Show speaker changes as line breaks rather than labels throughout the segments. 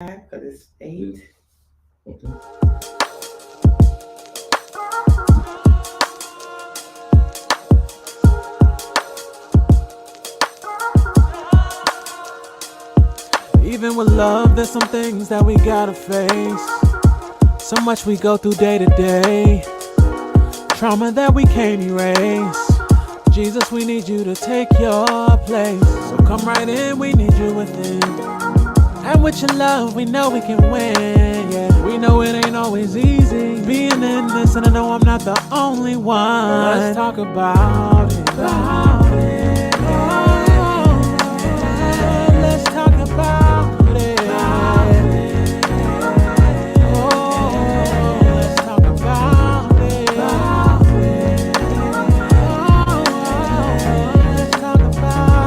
Because it's 8.
Okay.
Even with love, there's some things that we gotta face. So much we go through day to day. Trauma that we can't erase. Jesus, we need you to take your place. So come right in, we need you within. And with your love, we know we can win. Yeah, we know it ain't always easy being in this, and I know I'm not the only one. Let's talk about it. Let's talk about it. Let's talk about it. Let's talk about it.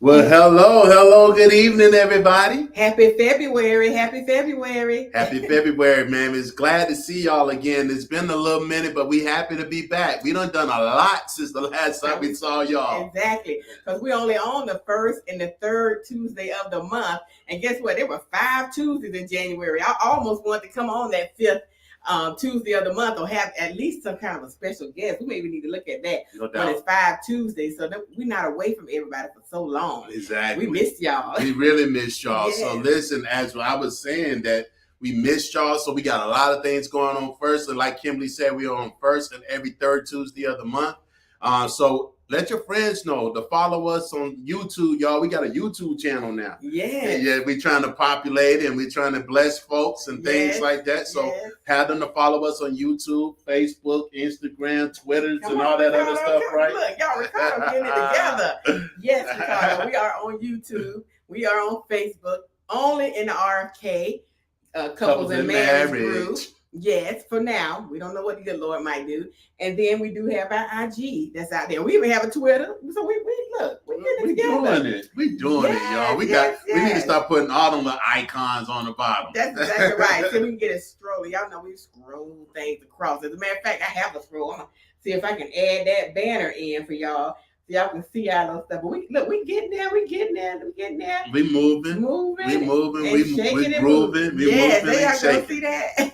Well, hello, good evening, everybody.
Happy February. Happy February.
Happy February, man. It's glad to see y'all again. It's been a little minute, but we happy to be back. We done a lot since the last time we saw y'all.
Exactly. Because we only on the first and the third Tuesday of the month. And guess what? There were 5 Tuesdays in January. I almost wanted to come on that 5th Tuesday of the month or have at least some kind of a special guest. We maybe need to look at that.
No doubt.
But it's 5 Tuesdays, so we're not away from everybody for so long.
Exactly.
We missed y'all.
We really missed y'all.
Yes.
So listen, as I was saying that we missed y'all, so we got a lot of things going on first. And like Kimberly said, we are on first and every third Tuesday of the month. So let your friends know to follow us on YouTube, y'all. We got a YouTube channel now.
Yes.
Yeah, we're trying to populate and we're trying to bless folks and things like that. So have them to follow us on YouTube, Facebook, Instagram, Twitters, and all that other stuff, right?
Look, y'all, Ricardo getting it together. Yes, Ricardo, we are on YouTube. We are on Facebook, only in the RFK, Couples and Marriage group. Yes, for now. We don't know what the Lord might do. And then we do have our IG that's out there. We even have a Twitter. So we look, we're getting it together.
We doing it, y'all. We need to start putting all them icons on the bottom.
That's exactly right. So we can get it scroll. Y'all know we scroll things across. As a matter of fact, I have a scroll. I'm gonna see if I can add that banner in for y'all. So y'all can see all those stuff. But we getting there. We moving.
We
shaking and
grooving.
Yes, they are gonna see that.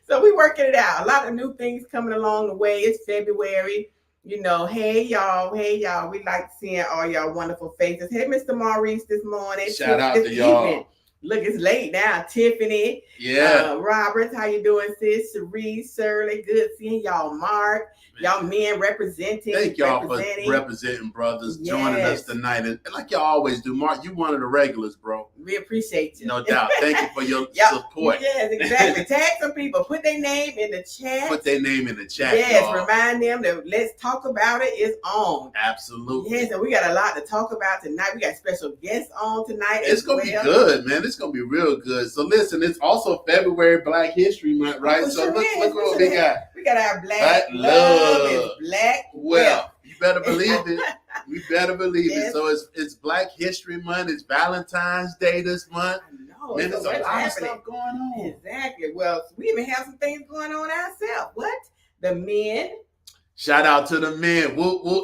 So we working it out. A lot of new things coming along the way. It's February. You know, hey y'all. We like seeing all y'all wonderful faces. Hey, Mr. Maurice this morning.
Shout out to y'all.
Evening. Look, it's late now. Tiffany.
Yeah.
Robert, how you doing, sis? Cerise, Shirley, good seeing y'all. Mark, y'all men representing.
Thank y'all for representing, brothers, joining us tonight. And like y'all always do, Mark, you one of the regulars, bro.
We appreciate you.
No doubt. Thank you for your support.
Yes, exactly. Tag some people. Put their name in the chat.
Yes,
y'all. Remind them that Let's Talk About It is on.
Absolutely.
Yes, and we got a lot to talk about tonight. We got special guests on tonight.
It's going to be good, man. It's going to be real good. So listen, it's also February Black History Month, right? So look what we got.
We got our Black Love is Black Wealth.
You better believe it. We better believe it. So it's Black History Month. It's Valentine's Day this month. Man, there's a lot of stuff going on.
Exactly. Well, we even have some things going on ourselves. What? The men.
Shout out to the men.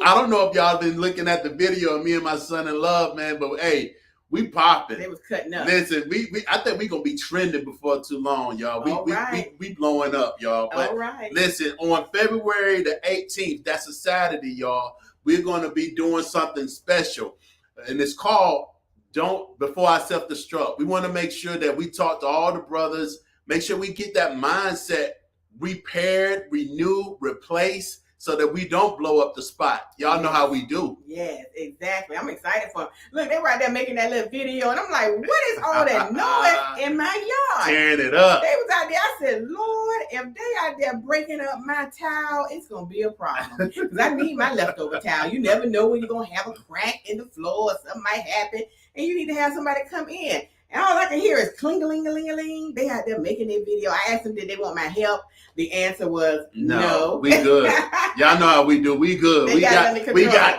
I don't know if y'all been looking at the video of me and my son in love, man, but hey, we popping.
They was cutting up.
Listen, I think we gonna be trending before too long, y'all. We blowing up, y'all. But
all right.
Listen, on February the 18th, that's a Saturday, y'all. We're gonna be doing something special, and it's called "Don't Before I Self-Destruct." We want to make sure that we talk to all the brothers, make sure we get that mindset repaired, renewed, replaced, so that we don't blow up the spot. Y'all know how we do.
Yes, exactly. I'm excited for them. Look, they were out there making that little video, and I'm like, what is all that noise in my yard?
Tearing it up.
They was out there. I said, Lord, if they out there breaking up my towel, it's going to be a problem. Because I need my leftover towel. You never know when you're going to have a crack in the floor or something might happen, and you need to have somebody come in. And all I can hear is cling-a-ling-a-ling-a-ling. They out there making their video. I asked them, did they want my help? The answer was no.
We good. Y'all know how we do. We good. We got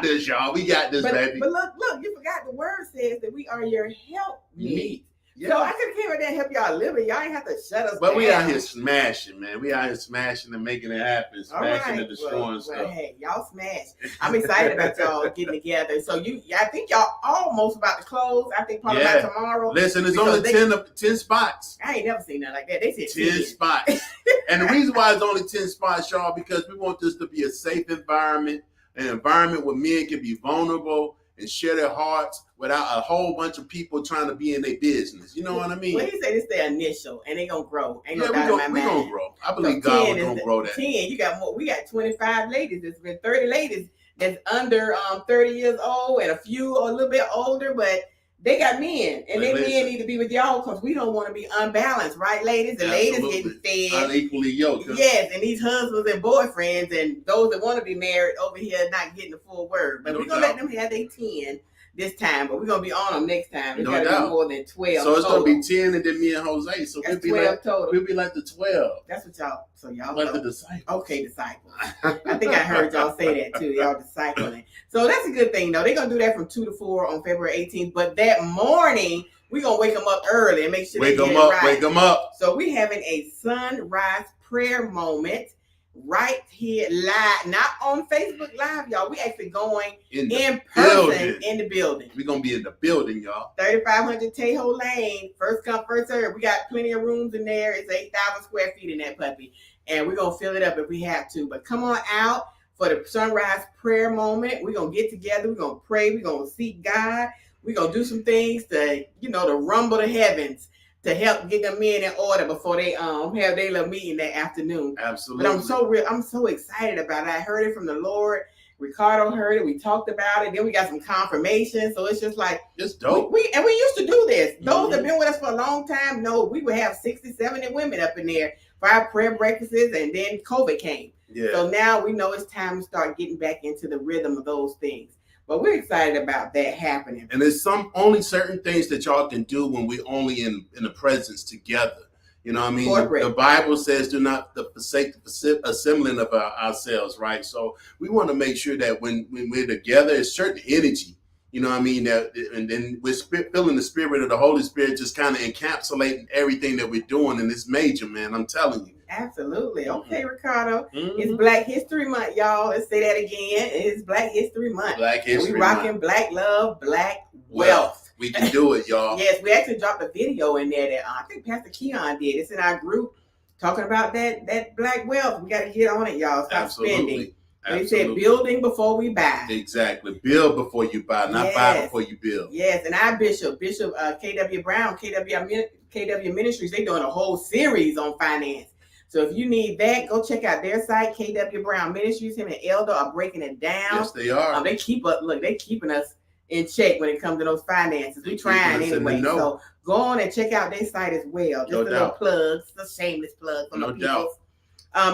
this, y'all. We got this, baby.
But look, you forgot the word says that we are your help meet.
Yeah.
So I could have came out there and help y'all a little bit. Y'all ain't have to shut us
But
down.
we out here smashing, man. We out here smashing and making it happen,
All
smashing
right.
and destroying stuff.
Well, hey, y'all smash. I'm excited about y'all getting together. So I think y'all almost about to close. I think probably by tomorrow.
Listen, there's
Because
only 10 spots.
I ain't never seen nothing like that. They said
10 spots. And the reason why it's only 10 spots, y'all, because we want this to be a safe environment, an environment where men can be vulnerable and share their hearts without a whole bunch of people trying to be in their business. You know what I mean?
Well, he said it's their initial, and they gonna grow. Ain't no
Yeah,
doubt in my
we
mind.
gonna grow. I believe
So
God
10
is
is
gonna
the-
grow that.
10, you got more. We got 25 ladies. There's been 30 ladies that's under 30 years old, and a few are a little bit older, but they got men, and
But
they
listen.
men need to be with y'all because we don't want to be unbalanced, right, ladies? The ladies
Absolutely.
getting fed.
Unequally yoked.
Yes, and these husbands and boyfriends and those that want to be married over here not getting the full word. But
No
we're gonna
doubt.
let them have their 10 this time, but we're gonna be on them next time. It's
No
gotta
doubt.
be more than 12.
So it's
total.
gonna be 10 and then me and Jose. So
That's
we'll be
12
like
total.
we'll be like the 12.
That's what y'all. So y'all
Like the
know.
disciples.
Okay, disciples. I think I heard y'all say that too. Y'all discipling. So that's a good thing, though. They're gonna do that from 2 to 4 on February 18th. But that morning, we're gonna wake them up early and make sure
Wake
they get
them
it
up,
right.
wake them up.
So we having a sunrise prayer moment right here live, not on Facebook Live, y'all. We actually going
In the
in person
building.
in the building.
We're gonna be in the building, y'all.
3500 Tejo Lane, first come, first serve. We got plenty of rooms in there. It's 8,000 square feet in that puppy. And we're going to fill it up if we have to. But come on out for the sunrise prayer moment. We're going to get together. We're going to pray. We're going to seek God. We're going to do some things to, to rumble the heavens to help get them in order before they have their little meeting that afternoon.
Absolutely.
But I'm so excited about it. I heard it from the Lord. Ricardo heard it. We talked about it. Then we got some confirmation. So it's just like,
it's dope.
we used to do this. Those that have been with us for a long time know we would have 60, 70 women up in there for our prayer breakfasts, and then COVID came.
Yeah.
So now we know it's time to start getting back into the rhythm of those things. But we're excited about that happening.
And there's only certain things that y'all can do when we're only in the presence together. You know what I mean? The Bible says do not forsake the assembling of ourselves, right? So we want to make sure that when we're together, it's certain energy. You know what I mean? And then we're feeling the spirit of the Holy Spirit just kind of encapsulating everything that we're doing. And it's major, man. I'm telling you.
Absolutely. Okay, Ricardo.
Mm-hmm.
It's Black History Month, y'all. Let's say that again. It's Black History Month.
Black History
we
Month.
rocking Black love, Black wealth.
We can do it, y'all.
Yes, we actually dropped a video in there that I think Pastor Keon did. It's in our group talking about that Black wealth. We got to get on it, y'all. Stop spending. They said building before we buy.
Exactly. Build before you buy, not buy before you build.
Yes, and our Bishop KW Brown, KW Ministries, they're doing a whole series on finance. So if you need that, go check out their site, KW Brown Ministries. Him and Elder are breaking it down.
Yes, they are.
They keeping us in check when it comes to those finances. We trying anyway. So go on and check out their site as well. Just a little plug, just a shameless plug for the people.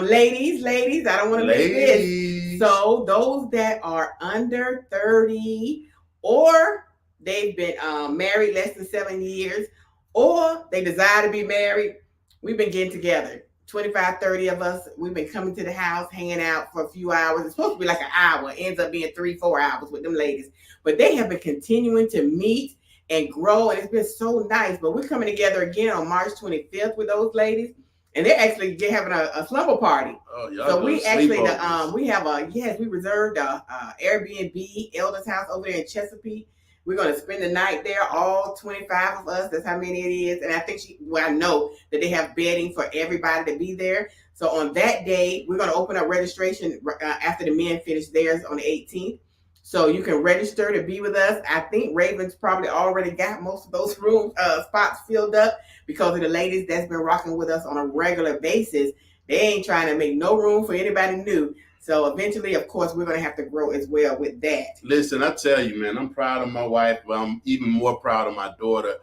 Ladies, I don't want to miss this. So those that are under 30 or they've been married less than 7 years or they desire to be married, we've been getting together. 25, 30 of us, we've been coming to the house, hanging out for a few hours. It's supposed to be like an hour. It ends up being 3-4 hours with them ladies. But they have been continuing to meet and grow, and it's been so nice. But we're coming together again on March 25th with those ladies. And they're actually having a slumber party.
Oh, y'all
so we actually, we reserved a Airbnb, Elder's house over there in Chesapeake. We're going to spend the night there, all 25 of us. That's how many it is. And I think I know that they have bedding for everybody to be there. So on that day, we're going to open up registration after the men finish theirs on the 18th. So you can register to be with us. I think Raven's probably already got most of those room spots filled up because of the ladies that's been rocking with us on a regular basis. They ain't trying to make no room for anybody new. So eventually, of course, we're going to have to grow as well with that.
Listen, I tell you, man, I'm proud of my wife, but I'm even more proud of my daughter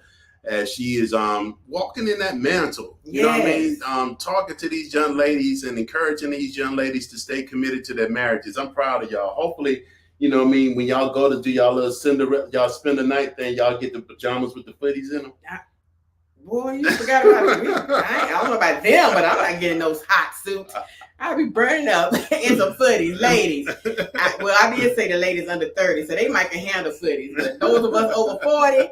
as she is walking in that mantle. You know what I mean? Talking to these young ladies and encouraging these young ladies to stay committed to their marriages. I'm proud of y'all. Hopefully, you know what I mean, when y'all go to do y'all little Cinderella, y'all spend the night there, y'all get the pajamas with the footies in them.
Boy, you forgot about it. I don't know about them, but I'm not getting those hot suits. I'll be burning up in some footies, ladies. I did say the ladies under 30, so they might can handle footies. But those of us over 40,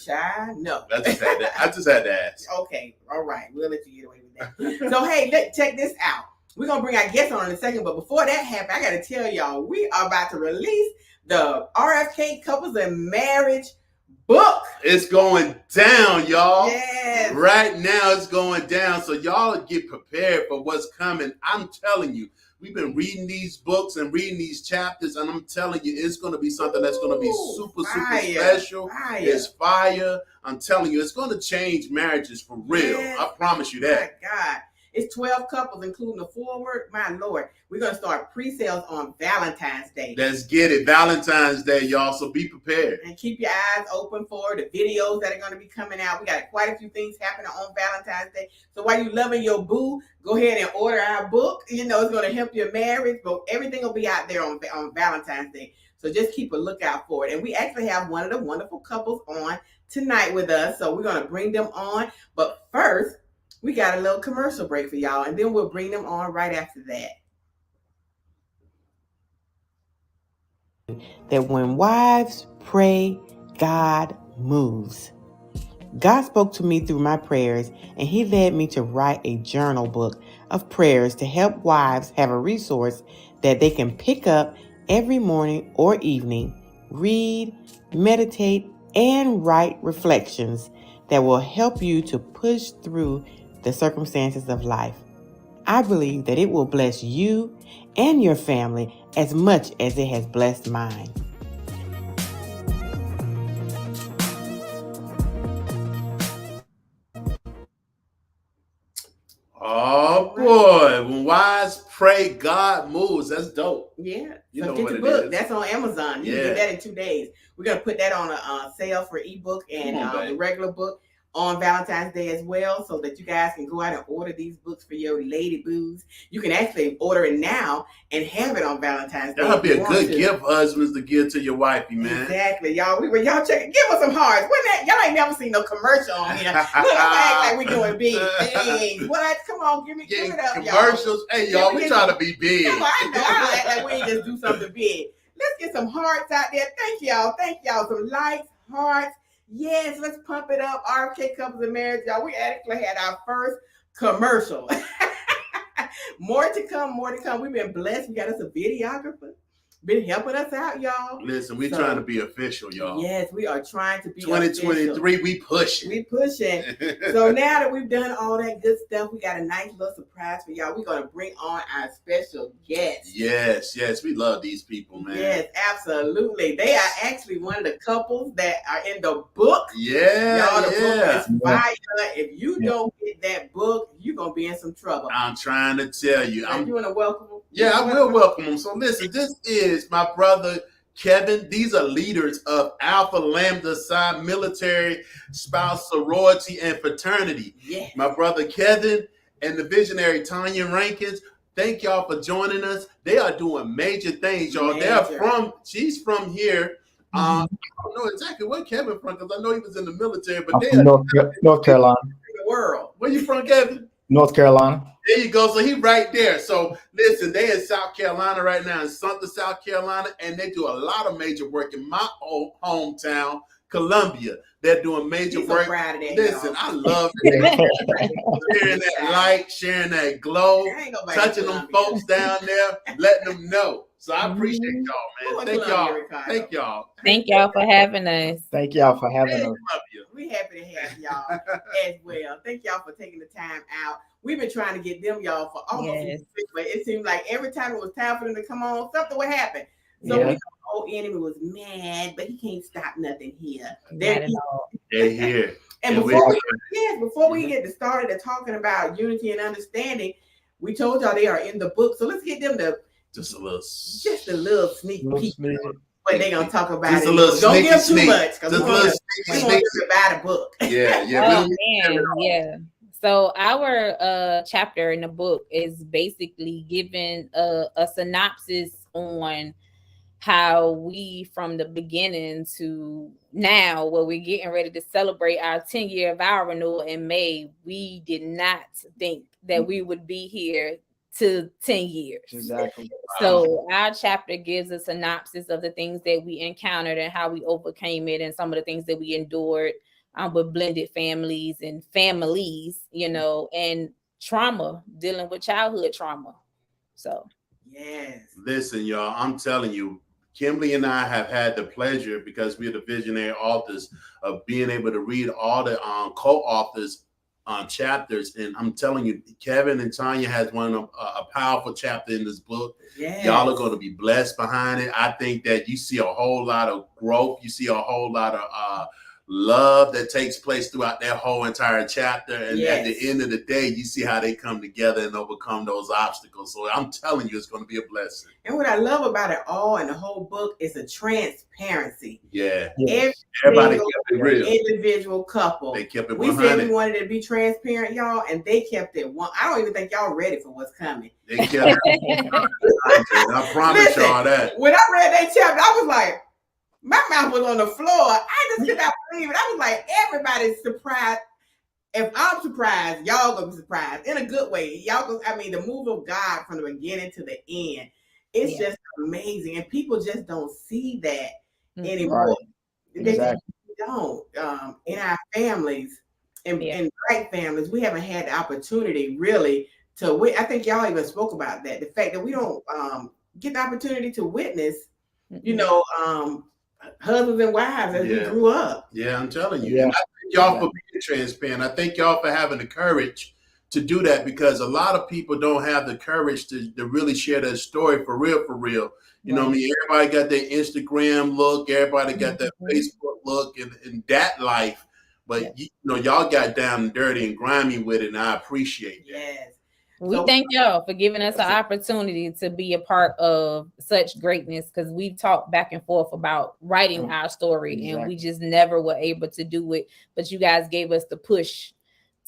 Child, no.
I just had to ask.
Okay, all right. We'll let you get away with that. So, hey, check this out. We're going to bring our guests on in a second, but before that happens, I got to tell y'all, we are about to release the RFK Couples and Marriage book.
It's going down, y'all.
Yes.
Right now, it's going down. So y'all get prepared for what's coming. I'm telling you, we've been reading these books and reading these chapters, and I'm telling you, it's going to be something that's going to be super special.
Fire.
It's fire. I'm telling you, it's going to change marriages for real.
Yes.
I promise you that.
My God. It's 12 couples, including the forward. My Lord. We're going to start pre-sales on Valentine's Day.
Let's get it. Valentine's Day, y'all. So be prepared.
And keep your eyes open for the videos that are going to be coming out. We got quite a few things happening on Valentine's Day. So while you're loving your boo, go ahead and order our book. You know, it's going to help your marriage, but everything will be out there on Valentine's Day. So just keep a lookout for it. And we actually have one of the wonderful couples on tonight with us. So we're going to bring them on. But first, we got a little commercial break for y'all, and then we'll bring them on right after that. That when wives pray, God moves. God spoke to me through my prayers, and he led me to write a journal book of prayers to help wives have a resource that they can pick up every morning or evening, read, meditate, and write reflections that will help you to push through the circumstances of life. I believe that it will bless you and your family as much as it has blessed mine.
Oh boy, when wives pray, God moves. That's dope.
Yeah,
You
so
know
get
what
the
it
book.
is.
That's on Amazon. You can get that in 2 days. We're gonna put that on a sale for ebook and the regular book on Valentine's Day as well, so that you guys can go out and order these books for your lady boos. You can actually order it now and have it on Valentine's Day.
That'll be a good gift, husbands, to give to your wifey, man.
Exactly, y'all. Y'all check. Give us some hearts. Y'all ain't never seen no commercial on here. Look, act like we doing big things. What? Come on, give it up,
commercials.
Y'all.
Hey, y'all, we trying to be big.
Come on, I know. I act like we ain't just do something big. Let's get some hearts out there. Thank y'all. Some likes, hearts. Yes, let's pump it up. RFK Couples and Marriage, y'all. We actually had our first commercial. More to come. We've been blessed. We got us a videographer. Been helping us out, y'all.
Listen, we're trying to be official, y'all.
Yes, we are trying to be
2023,
official.
we pushing.
We pushing. So now that we've done all that good stuff, we got a nice little surprise for y'all. We're going to bring on our special guest.
Yes, we love these people, man.
Yes, absolutely. They are actually one of the couples that are in the book.
Yeah,
y'all, the book is fire. If you don't get that book, you're going to be in some trouble.
I'm trying to tell you.
You want to welcome them?
Yeah, I will welcome them. So listen, this is my brother Kevin. These are leaders of Alpha Lambda Psi Military Spouse Sorority and Fraternity.
Yes.
My brother Kevin and the visionary Tanya Rankins. Thank y'all for joining us. They are doing major things, y'all. She's from here. I don't know exactly where Kevin from, because I know he was in the military, but they are
North Carolina.
In the world.
Where you from, Kevin?
North Carolina.
There you go. So he right there. So listen, they in South Carolina right now, in Sumter, South Carolina, and they do a lot of major work in my old hometown, Columbia. They're doing major work.
So proud of that,
listen,
y'all.
I love it. Sharing that light, sharing that glow, touching them folks down there, letting them know. So I appreciate y'all, man. Thank y'all.
Thank y'all for having us.
Thank y'all for having us.
We happy to have y'all as well. Thank y'all for taking the time out. We've been trying to get them, y'all, for almost a week, but it seemed like every time it was time for them to come on, something would happen. So we know the old enemy was mad, but he can't stop nothing here.
They're here.
And before we get started to talking about unity and understanding, we told y'all they are in the book. So let's get them just a little sneak peek. What they gonna talk about? Don't give too much, because we want to buy the book.
Yeah. So our chapter in the book is basically giving a synopsis on how we, from the beginning to now, where we're getting ready to celebrate our 10-year vow renewal in May, we did not think that we would be here to 10 years.
Exactly.
So our chapter gives a synopsis of the things that we encountered and how we overcame it, and some of the things that we endured with blended families and families, and trauma, dealing with childhood trauma. So
Yes.
Listen, y'all, I'm telling you, Kimberly and I have had the pleasure, because we're the visionary authors, of being able to read all the co-authors chapters. And I'm telling you, Kevin and Tanya has one of a powerful chapter in this book.
Yes.
Y'all are going to be blessed behind it. I think that you see a whole lot of growth. You see a whole lot of love that takes place throughout that whole entire chapter. And at the end of the day, you see how they come together and overcome those obstacles. So I'm telling you, it's going to be a blessing.
And what I love about it all in the whole book is the transparency.
Yeah.
Yes.
Everybody kept it real.
Individual couple.
They kept it
We
100.
said we wanted it to be transparent, y'all, and they kept it one. I don't even think y'all ready for what's coming.
They kept it. I promise y'all that.
When I read that chapter, I was like, my mouth was on the floor. I just could not believe it. I was like, everybody's surprised. If I'm surprised, y'all gonna be surprised in a good way. The move of God from the beginning to the end, it's just amazing. And people just don't see that anymore.
Right.
They
Exactly.
don't. In our families, in Black families, we haven't had the opportunity really to. I think y'all even spoke about that. The fact that we don't get the opportunity to witness, husbands and wives as we grew up.
Yeah, I'm telling you.
Yeah.
And I thank y'all for being transparent. I thank y'all for having the courage to do that, because a lot of people don't have the courage to really share their story for real, for real. You know what I mean? Everybody got their Instagram look, everybody got that Facebook look and that life. But y'all got down and dirty and grimy with it, and I appreciate that.
Yes.
We thank y'all for giving us an opportunity to be a part of such greatness, because we've talked back and forth about writing our story, and we just never were able to do it. But you guys gave us the push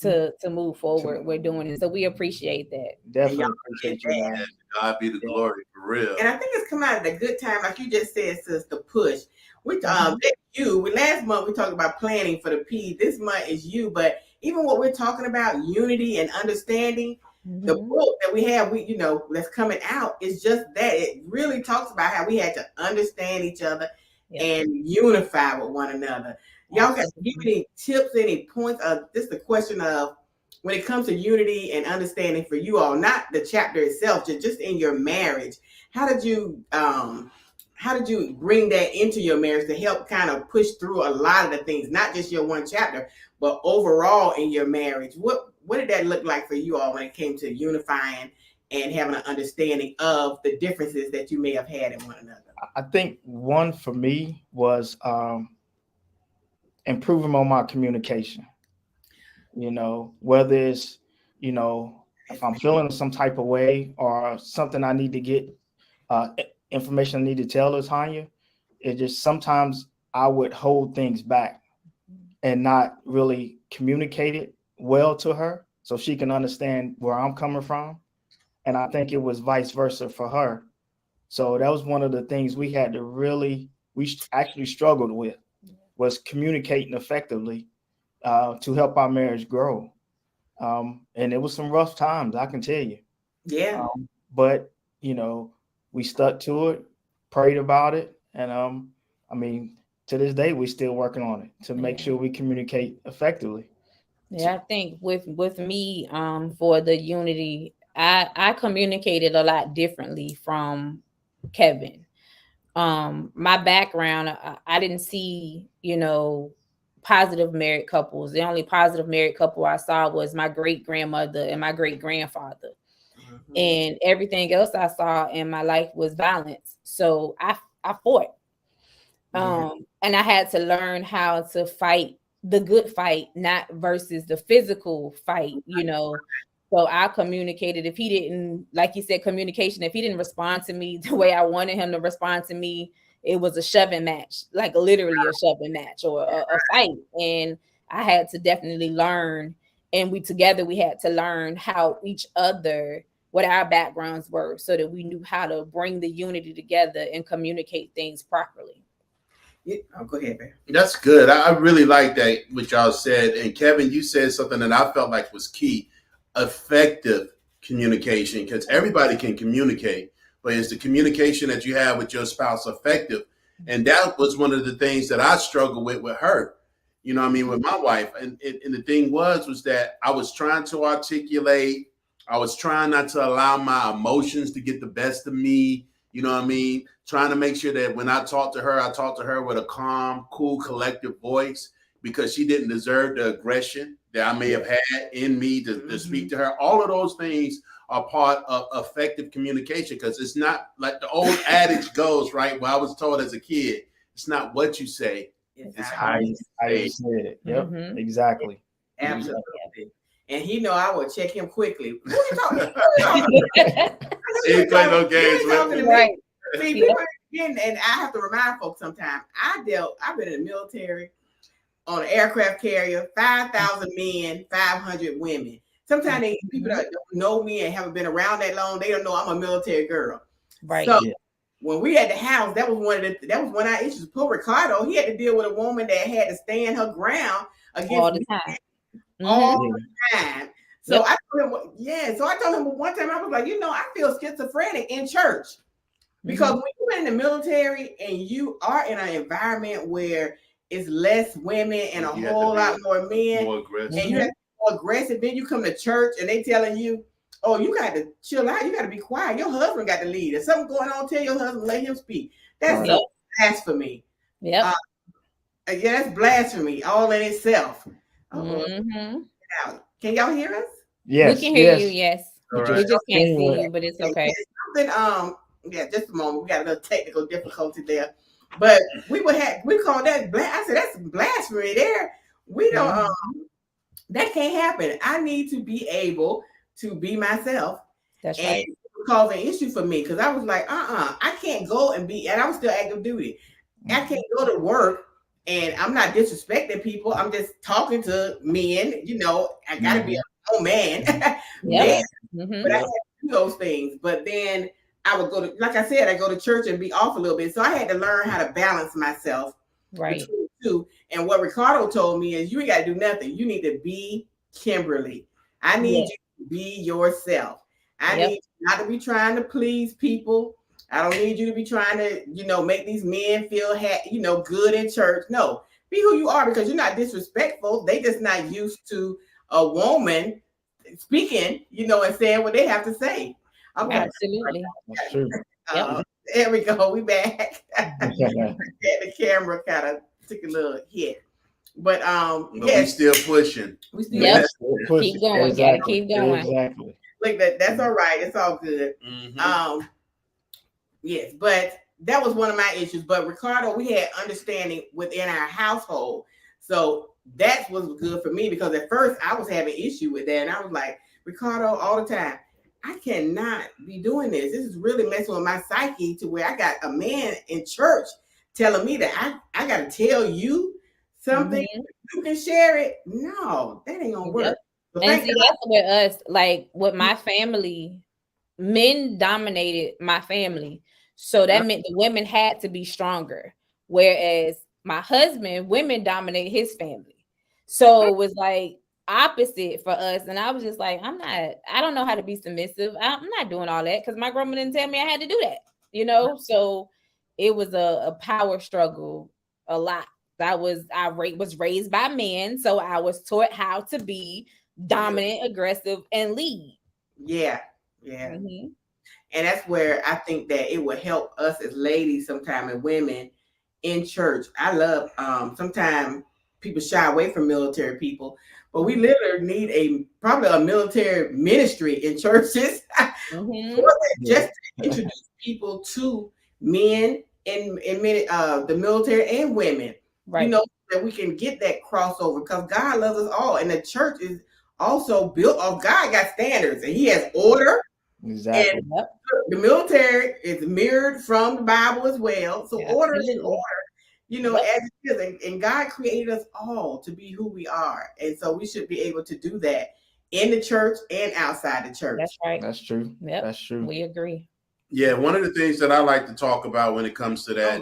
to move forward. We're doing it. So we appreciate that.
Definitely appreciate you, man.
God be the glory, for real.
And I think it's come out at a good time, like you just said, sis, the push. Last month we talked about planning for the P. This month is you, but even what we're talking about, unity and understanding. The book that we have, that's coming out is just that. It really talks about how we had to understand each other and unify with one another. Y'all got any tips, any points? Just the question of when it comes to unity and understanding for you all, not the chapter itself, just in your marriage. How did you bring that into your marriage to help kind of push through a lot of the things, not just your one chapter, but overall in your marriage? What did that look like for you all when it came to unifying and having an understanding of the differences that you may have had in one another?
I think one for me was improving on my communication. Whether it's, if I'm feeling some type of way or something I need to get, information I need to tell Tanya, it just sometimes I would hold things back and not really communicate it well to her so she can understand where I'm coming from. And I think it was vice versa for her. So that was one of the things we actually struggled with, was communicating effectively to help our marriage grow. And it was some rough times, I can tell you.
Yeah.
But, we stuck to it, prayed about it. And to this day, we're still working on it to make sure we communicate effectively.
Yeah, I think with me, for the unity, I communicated a lot differently from Kevin. My background, I didn't see, positive married couples. The only positive married couple I saw was my great grandmother and my great grandfather. And everything else I saw in my life was violence. So I fought. And I had to learn how to fight the good fight, not versus the physical fight, So I communicated. If he didn't, like you said, communication, if he didn't respond to me the way I wanted him to respond to me, it was a shoving match, like literally a shoving match or a fight. And I had to definitely learn. And we had to learn how each other, what our backgrounds were, so that we knew how to bring the unity together and communicate things properly.
Go ahead, man.
That's good. I really like that, what y'all said. And Kevin, you said something that I felt like was key: effective communication, because everybody can communicate, but is the communication that you have with your spouse effective? And that was one of the things that I struggled with her, you know what I mean, with my wife. And the thing was that I was trying to articulate, I was trying not to allow my emotions to get the best of me, you know what I mean? Trying to make sure that when I talk to her with a calm, cool, collective voice, because she didn't deserve the aggression that I may have had in me to speak to her. All of those things are part of effective communication, because it's not like the old adage goes, right? Well, I was told as a kid, it's not what you say, it's how you say it.
say it. Yep,
Mhm.
exactly.
Absolutely. And he know I would check him quickly. Who you talking to?
He ain't play no games with me.
Right.
See, people and I have to remind folks sometimes. I've been in the military on an aircraft carrier, 5,000 men, 500 women. Sometimes people that don't know me and haven't been around that long, they don't know I'm a military girl.
Right.
So when we at the house, that was one of our issues. Poor Ricardo, he had to deal with a woman that had to stand her ground against
All the time.
all the time. So I told him, so I told him one time, I was like, I feel schizophrenic in church. Because when you're in the military and you are in an environment where it's less women and a whole lot more men,
more aggressive.
and you have to be more aggressive, then you come to church and they telling you, oh, you got to chill out, you got to be quiet. Your husband got to lead. If something going on, tell your husband, let him speak. That's blasphemy.
Yep.
That's blasphemy all in itself.
Mhm.
Can y'all hear us?
Yes,
We can hear you. Yes.
All
We
right.
just can't see you, but it's okay.
Something, just a moment. We got a little technical difficulty there, but we call that I said that's blasphemy. There, we don't. That can't happen. I need to be able to be myself.
That's
and
right.
it caused an issue for me because I was like, I can't go and I was still active duty. I can't go to work and I'm not disrespecting people. I'm just talking to men. I gotta be a whole man.
Yeah.
But I had to do those things. But then I would go to, like I said, I go to church and be off a little bit. So I had to learn how to balance myself between the two. And what Ricardo told me is you ain't got to do nothing. You need to be Kimberly. I need you to be yourself. I need you not to be trying to please people. I don't need you to be trying to, make these men feel good in church. No, be who you are, because you're not disrespectful. They just not used to a woman speaking, and saying what they have to say. Okay.
Absolutely.
That's true.
There we go. We back. The camera kind of took a little hit. But
we still pushing.
We still
keep going. Gotta keep going.
Exactly.
Look, that's all right. It's all good. Yes, but that was one of my issues. But Ricardo, we had understanding within our household. So that was good for me, because at first I was having issue with that. And I was like, Ricardo, all the time, I cannot be doing this. This is really messing with my psyche, to where I got a man in church telling me that I got to tell you something. You can share it. No, that ain't gonna work. But
and see, that's with us, like with my family, men dominated my family. So that meant the women had to be stronger. Whereas my husband, women dominated his family. So it was like opposite for us. And I was just like, I don't know how to be submissive. I'm not doing all that, because my grandma didn't tell me I had to do that, So it was a power struggle a lot. I was raised by men, so I was taught how to be dominant, aggressive, and lead.
Yeah. And that's where I think that it would help us as ladies sometimes, and women in church. I love sometimes people shy away from military people, but we literally need probably a military ministry in churches just to introduce people to men in the military and women.
Right.
That we can get that crossover, because God loves us all, and the church is also built off. God got standards, and He has order.
Exactly.
And the military is mirrored from the Bible as well. So order is order, as it is. And God created us all to be who we are. And so we should be able to do that in the church and outside the church.
That's right.
That's true.
Yep.
That's true.
We agree.
Yeah, one of the things that I like to talk about when it comes to that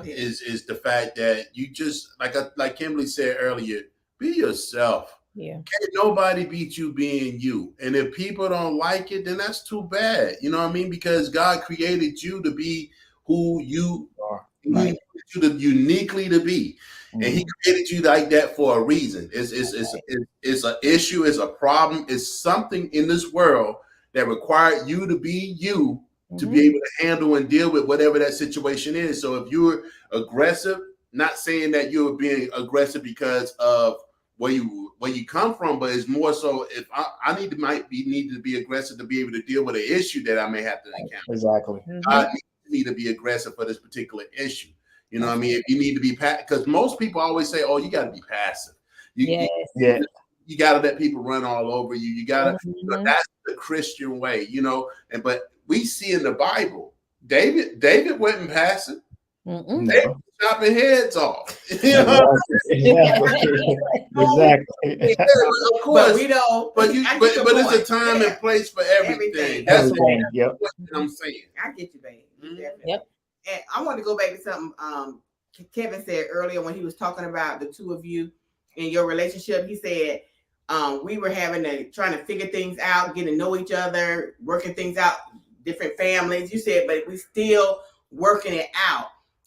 is the fact that you just, like Kimberly said earlier, be yourself.
Yeah.
Can't nobody beat you being you. And if people don't like it, then that's too bad. You know what I mean? Because God created you to be who you
Or,
He
right.
created you to uniquely to be. And He created you like that for a reason. It's an issue, it's a problem, it's something in this world that required you to be you to be able to handle and deal with whatever that situation is. So if you're aggressive, not saying that you're being aggressive because of where you come from, but it's more so if I need to be aggressive to be able to deal with an issue that I may have to encounter.
Exactly.
God needs me to be aggressive for this particular issue. You know what I mean? If you need to be because most people always say, "Oh, you got to be passive."
Yes.
You got to let people run all over you. You got to. That's the Christian way, you know. But we see in the Bible, David wasn't passive.
Mm-mm.
David was chopping heads off. You know?
Exactly.
Of course,
But we don't.
but
I get your
it's a
point.
time and place for everything.
Everything.
That's
Everything. Yep.
what I'm saying.
I get you, baby. Definitely.
Yep.
And I want to go back to something Kevin said earlier when he was talking about the two of you in your relationship. He said we were trying to figure things out, getting to know each other, working things out, different families. You said, but we still working it out.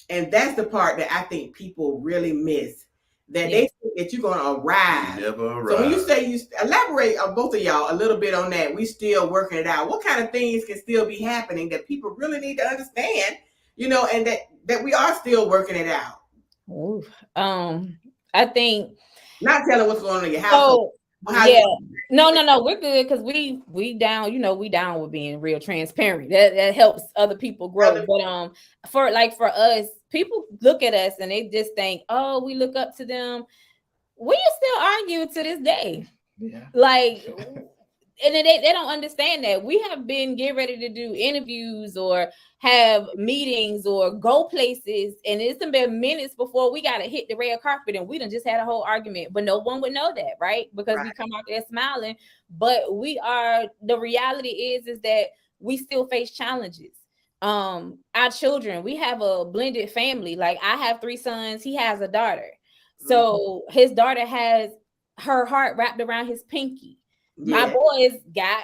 And that's the part that I think people really miss. That they think that you're going to arrive.
Never arrive.
So when you say elaborate on both of y'all a little bit on that, we still working it out. What kind of things can still be happening that people really need to understand, you know, and that we are still working it out?
Ooh. I think
not telling what's going on in your household.
No, we're good because we down, you know, we down with being real transparent. That helps other people grow. But for us, people look at us and they just think, oh, we look up to them. We still argue to this day.
Yeah.
Like, and they don't understand that we have been getting ready to do interviews or have meetings or go places, and it's been minutes before we got to hit the red carpet, and we done just had a whole argument, but no one would know that, right? Because we come out there smiling, but the reality is that we still face challenges. Our children, we have a blended family. Like I have 3 sons, he has a daughter. So his daughter has her heart wrapped around his pinky. My boys got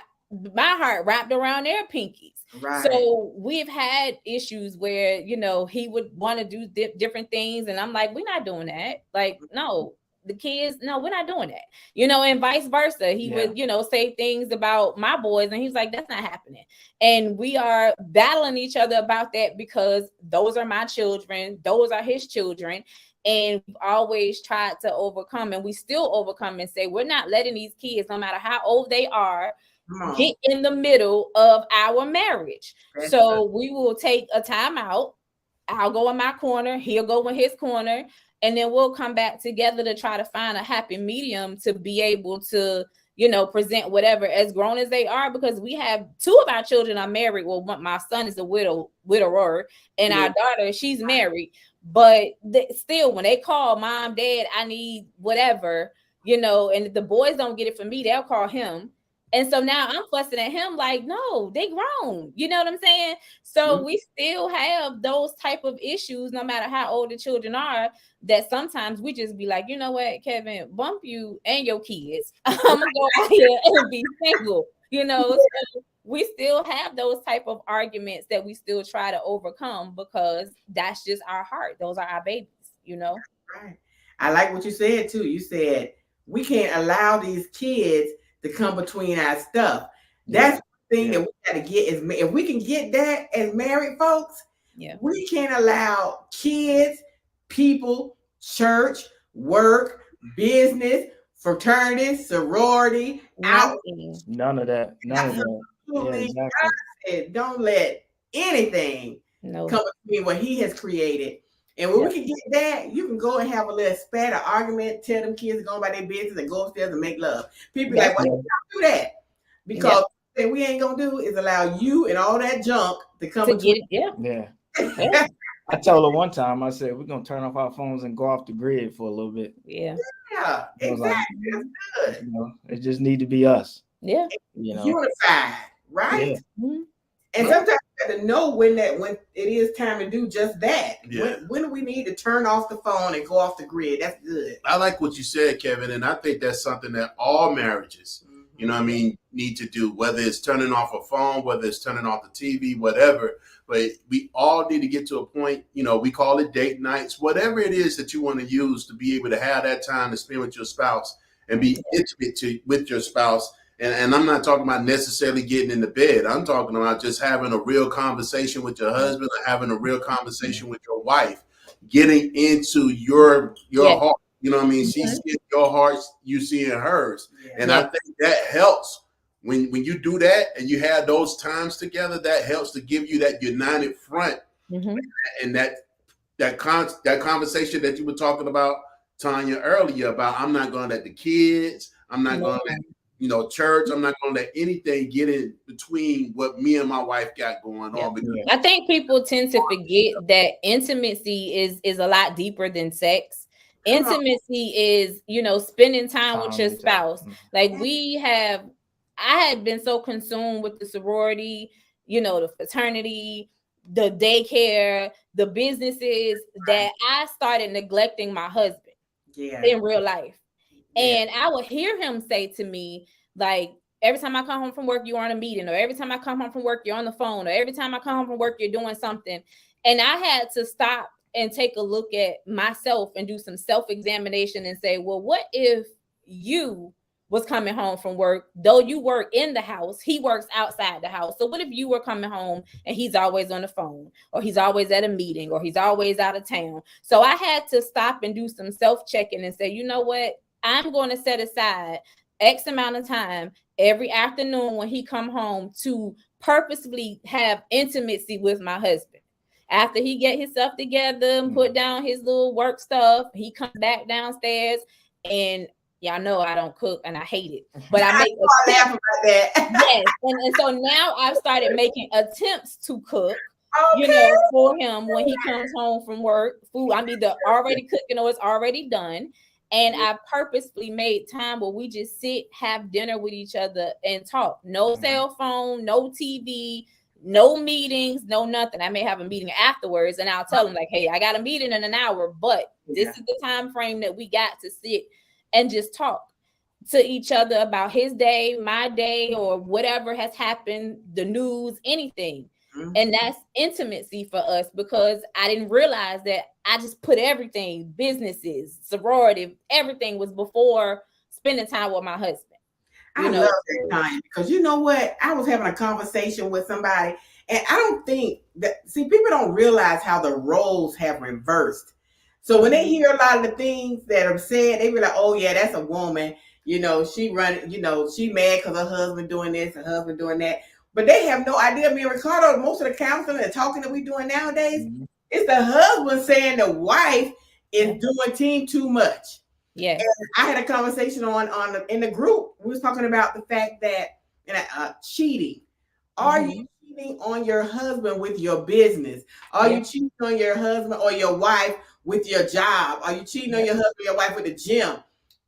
my heart wrapped around their pinkies. Right. So we've had issues where, you know, he would want to do different things. And I'm like, we're not doing that. Like, no, the kids, no, we're not doing that. You know, and vice versa. He would, you know, say things about my boys and he's like, that's not happening. And we are battling each other about that because those are my children. Those are his children. And we've always tried to overcome, and we still overcome and say, we're not letting these kids, no matter how old they are, get in the middle of our marriage. So we will take a time out. I'll go in my corner, he'll go in his corner, and then we'll come back together to try to find a happy medium to be able to, you know, present whatever as grown as they are, because we have 2 of our children are married. Well, my son is a widower, and our daughter, she's married. But still, when they call mom, dad, I need whatever, you know, and if the boys don't get it from me, they'll call him. And so now I'm fussing at him like, no, they grown. You know what I'm saying? So we still have those type of issues, no matter how old the children are, that sometimes we just be like, you know what, Kevin, bump you and your kids. I'm going to go out here and be single, you know? So we still have those type of arguments that we still try to overcome because that's just our heart. Those are our babies, you know?
Right. I like what you said too. You said we can't allow these kids to come between our stuff. That's the thing that we got to get. If we can get that as married folks, we can't allow kids, people, church, work, business, fraternity, sorority, out.
None of that.
Exactly. Don't let anything come between what he has created. And when we can get that, you can go and have a little spat or argument, tell them kids to go about their business and go upstairs and make love. People like, why you don't do that? Because what we ain't gonna do is allow you and all that junk to come between.
I told her one time, I said, we're gonna turn off our phones and go off the grid for a little bit.
Yeah, exactly. That's good.
You know, it just need to be us.
Yeah.
You know,
unified, right?
Mm-hmm.
And sometimes got to know when it is time to do just that.
Yeah.
When do we need to turn off the phone and go off the grid? That's good.
I like what you said, Kevin, and I think that's something that all marriages, you know what I mean, need to do, whether it's turning off a phone, whether it's turning off the TV, whatever. But we all need to get to a point, you know, we call it date nights, whatever it is that you want to use to be able to have that time to spend with your spouse and be intimate with your spouse. And I'm not talking about necessarily getting into bed. I'm talking about just having a real conversation with your husband or having a real conversation with your wife, getting into your heart. You know what I mean? She sees your heart, you seeing hers.
Yeah.
And I think that helps. When you do that and you have those times together, that helps to give you that united front. And that conversation that you were talking about, Tanya, earlier about I'm not going to let the kids, I'm not going to let church, I'm not going to let anything get in between what me and my wife got going on. Because
I think people tend to forget that intimacy is a lot deeper than sex. Intimacy is, spending time with your spouse. Like I had been so consumed with the sorority, the fraternity, the daycare, the businesses, that I started neglecting my husband in real life. And I would hear him say to me, like, every time I come home from work, you're on a meeting, or every time I come home from work, you're on the phone, or every time I come home from work, you're doing something. And I had to stop and take a look at myself and do some self-examination and say, well, what if you was coming home from work, though you work in the house, he works outside the house. So what if you were coming home and he's always on the phone, or he's always at a meeting, or he's always out of town? So I had to stop and do some self-checking and say, you know what? I'm going to set aside X amount of time every afternoon when he come home to purposely have intimacy with my husband. After he get his stuff together and put down his little work stuff, he comes back downstairs, and y'all know I don't cook and I hate it, but I make
laugh about that.
Yes, and so now I've started making attempts to cook, for him when he comes home from work. Food I'm either already cooking or it's already done. And I purposefully made time where we just sit, have dinner with each other, and talk. No cell phone, no TV, no meetings, no nothing. I may have a meeting afterwards, and I'll tell him, like, hey, I got a meeting in an hour, but this is the time frame that we got to sit and just talk to each other about his day, my day, or whatever has happened, the news, anything. And that's intimacy for us, because I didn't realize that I just put everything, businesses, sorority, everything was before spending time with my husband.
I love that, Tanya, because you know what? I was having a conversation with somebody, and I don't think that, people don't realize how the roles have reversed. So when they hear a lot of the things that are said, they be like, oh yeah, that's a woman. She running, she mad because her husband doing this, her husband doing that. But they have no idea. Me and Ricardo, most of the counseling and talking that we doing nowadays, it's the husband saying the wife is doing team too much. Yeah. And I had a conversation in the group. We was talking about the fact that cheating. Are you cheating on your husband with your business? Are you cheating on your husband or your wife with your job? Are you cheating on your husband or your wife with the gym?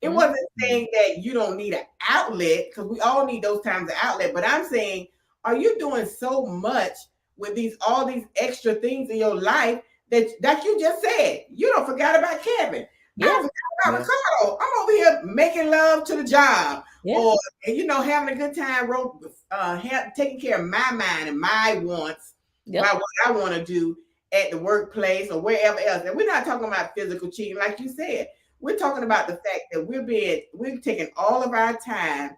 It wasn't saying that you don't need an outlet, because we all need those times of outlet. But I'm saying, are you doing so much with all these extra things in your life that you just said? You don't forget about Kevin. Yeah. I forgot about Ricardo. I'm over here making love to the job, or having a good time, taking care of my mind and my wants, about what I want to do at the workplace or wherever else. And we're not talking about physical cheating, like you said. We're talking about the fact that we're taking all of our time,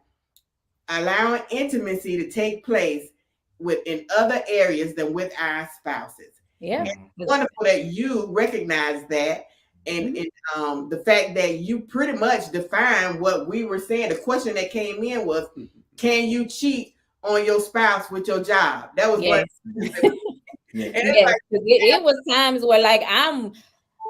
allowing intimacy to take place in other areas than with our spouses. Yeah, and it's wonderful that you recognize that, and the fact that you pretty much defined what we were saying. The question that came in was, can you cheat on your spouse with your job? That was what.
It was times where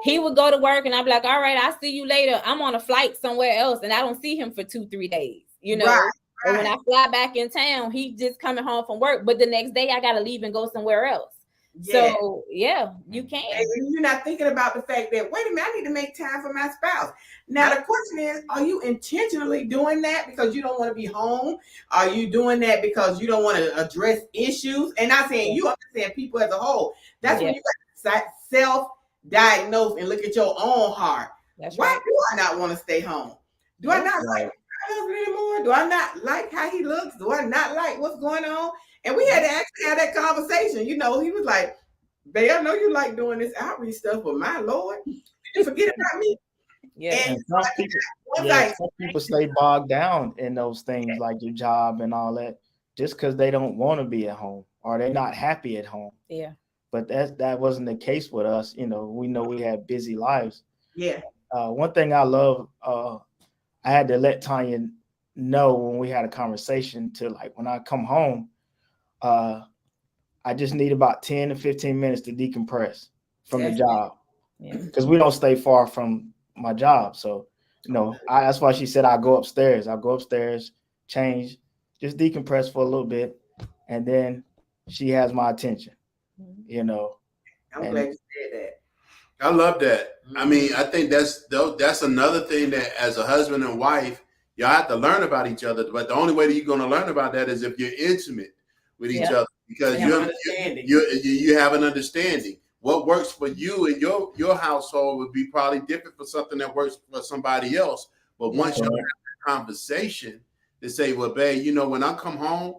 he would go to work and I'd be like, all right, I'll see you later. I'm on a flight somewhere else and I don't see him for 2-3 days, Right. And when I fly back in town, he just coming home from work. But the next day I got to leave and go somewhere else.
Yeah.
So yeah, you can.
And you're not thinking about the fact that, wait a minute, I need to make time for my spouse. Now, the question is, are you intentionally doing that because you don't want to be home? Are you doing that because you don't want to address issues? And not saying you, I'm just saying people as a whole. That's when you got to self-diagnose and look at your own heart.
That's
Why
right.
do I not want to stay home? Do I not like my husband anymore? Do I not like how he looks? Do I not like what's going on? And we had to actually have that conversation. You know, he was like, babe, I know you like doing this outreach stuff, but my Lord, did you forget about me?
Yeah.
And
And some people stay bogged down in those things like your job and all that, just because they don't want to be at home or they're not happy at home.
Yeah.
But that wasn't the case with us. You know we had busy lives.
Yeah.
One thing I love, I had to let Tanya know when we had a conversation to, like, when I come home, I just need about 10 to 15 minutes to decompress from the job.
Yeah.
Because we don't stay far from my job. So, that's why she said I'll go upstairs. I'll go upstairs, change, just decompress for a little bit. And then she has my attention,
I'm glad you said that.
I love that. I mean, I think that's another thing that as a husband and wife, y'all have to learn about each other. But the only way that you're going to learn about that is if you're intimate with each other, because you have an understanding. What works for you and your household would be probably different for something that works for somebody else. But once you have a conversation to say, well, babe, when I come home,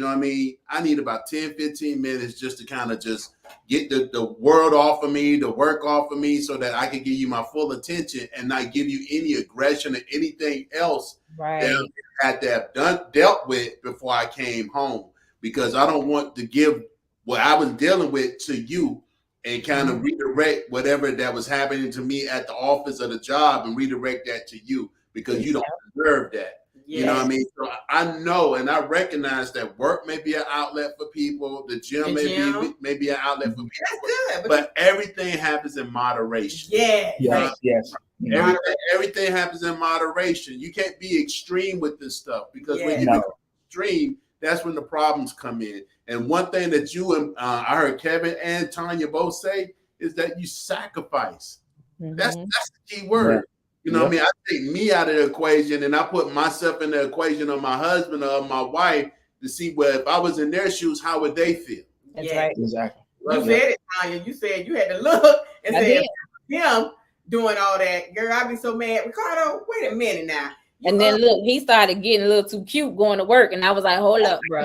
I mean, I need about 10, 15 minutes just to kind of just get the world off of me, the work off of me, so that I can give you my full attention and not give you any aggression or anything else that I had to have dealt with before I came home. Because I don't want to give what I was dealing with to you and kind of redirect whatever that was happening to me at the office or the job and redirect that to you, because you don't deserve that. You know what I mean? So I know and I recognize that work may be an outlet for people. The gym may be an outlet for people.
That's good.
But everything happens in moderation.
Yes.
Everything happens in moderation. You can't be extreme with this stuff, because when you become extreme, that's when the problems come in. And one thing that you and I heard Kevin and Tanya both say is that you sacrifice. That's the key word. You know what I mean? I take me out of the equation and I put myself in the equation of my husband or my wife to see, well, if I was in their shoes, how would they feel?
That's right.
Exactly.
You said it, Tanya. You said you had to look and say, him doing all that. Girl, I'd be so mad. Ricardo, wait a minute now.
And then look, he started getting a little too cute going to work, and I was like, "Hold up, bro!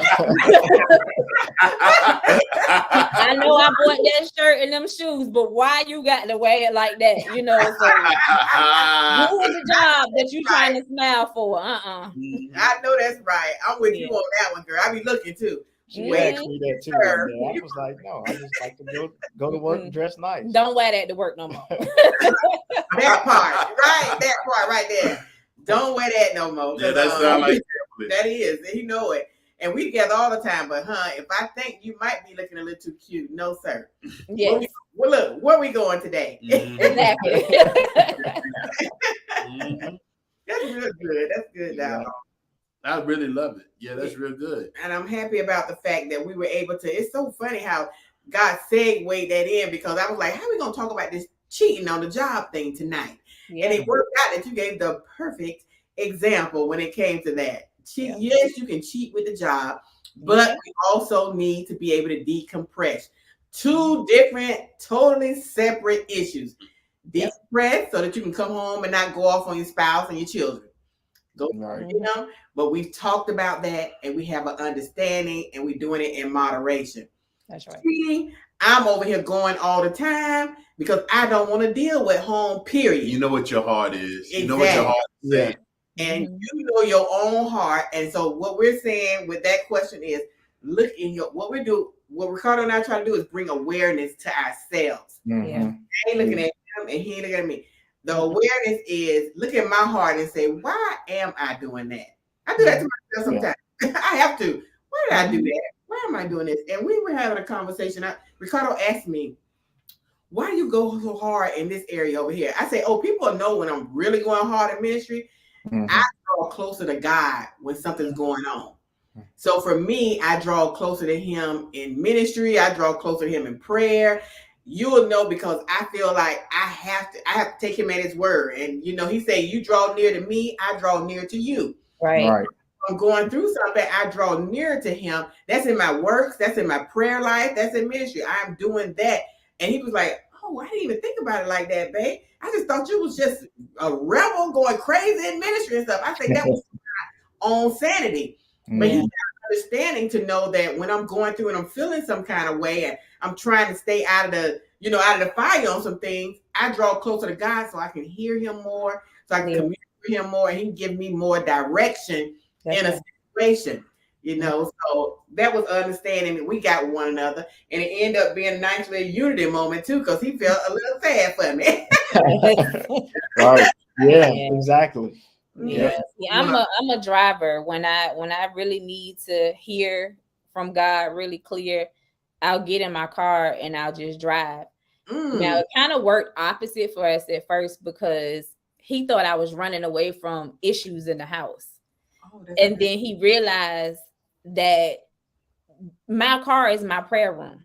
I know I bought that shirt and them shoes, but why you got to wear it like that? So doing the job that you trying to smile for?
I know that's right. I'm with you on that one, girl. I be looking too.
She asked me that too. I was like, no, I just like to go to work and dress nice.
Don't wear that to work no more.
That part right there. Don't wear that no more.
Yeah, that sounds like
that is. You know it. And we together all the time. But if I think you might be looking a little too cute, no, sir.
Yes.
Well, look, where we going today?
Exactly.
That's real good. That's good, Dad.
I really love it. Yeah, that's real good.
And I'm happy about the fact that we were able to. It's so funny how God segued that in, because I was like, how are we going to talk about this cheating on the job thing tonight? Yeah. And it worked out that you gave the perfect example when it came to that. Yes, you can cheat with the job, but we also need to be able to decompress. Two different, totally separate issues. Decompress so that you can come home and not go off on your spouse and your children. But we've talked about that, and we have an understanding, and we're doing it in moderation.
That's right.
Cheating, I'm over here going all the time because I don't want to deal with home, period.
You know what your heart is.
Exactly.
You know what your heart is saying.
And you know your own heart. And so what we're saying with that question is, look in what Ricardo and I try to do is bring awareness to ourselves. I ain't looking at him and he ain't looking at me. The awareness is look at my heart and say, why am I doing that? I do that to myself sometimes. I have to. Why did I do that? Why am I doing this? And we were having a conversation. Ricardo asked me, why do you go so hard in this area over here? I say, people know when I'm really going hard in ministry. I draw closer to God when something's going on. So for me, I draw closer to him in ministry. I draw closer to him in prayer. You'll know because I feel like I have to take him at his word. And he said, you draw near to me, I draw near to you.
Right.
Right.
I'm going through something, I draw nearer to him. That's in my works, that's in my prayer life, that's in ministry. I'm doing that. And he was like, oh, I didn't even think about it like that, babe. I just thought you was just a rebel going crazy in ministry and stuff. I think that was my own sanity. But he got understanding to know that when I'm going through and I'm feeling some kind of way and I'm trying to stay out of the fire on some things, I draw closer to God so I can hear him more, so I can communicate with him more, and he can give me more direction in a situation. So that was understanding that we got one another, and it ended up being a nice little unity moment too, because he felt a little sad for me.
Right. Yeah, exactly.
Yeah. See, I'm a driver. When I really need to hear from God really clear, I'll get in my car and I'll just drive. Now it kind of worked opposite for us at first because he thought I was running away from issues in the house. And then he realized that my car is my prayer room.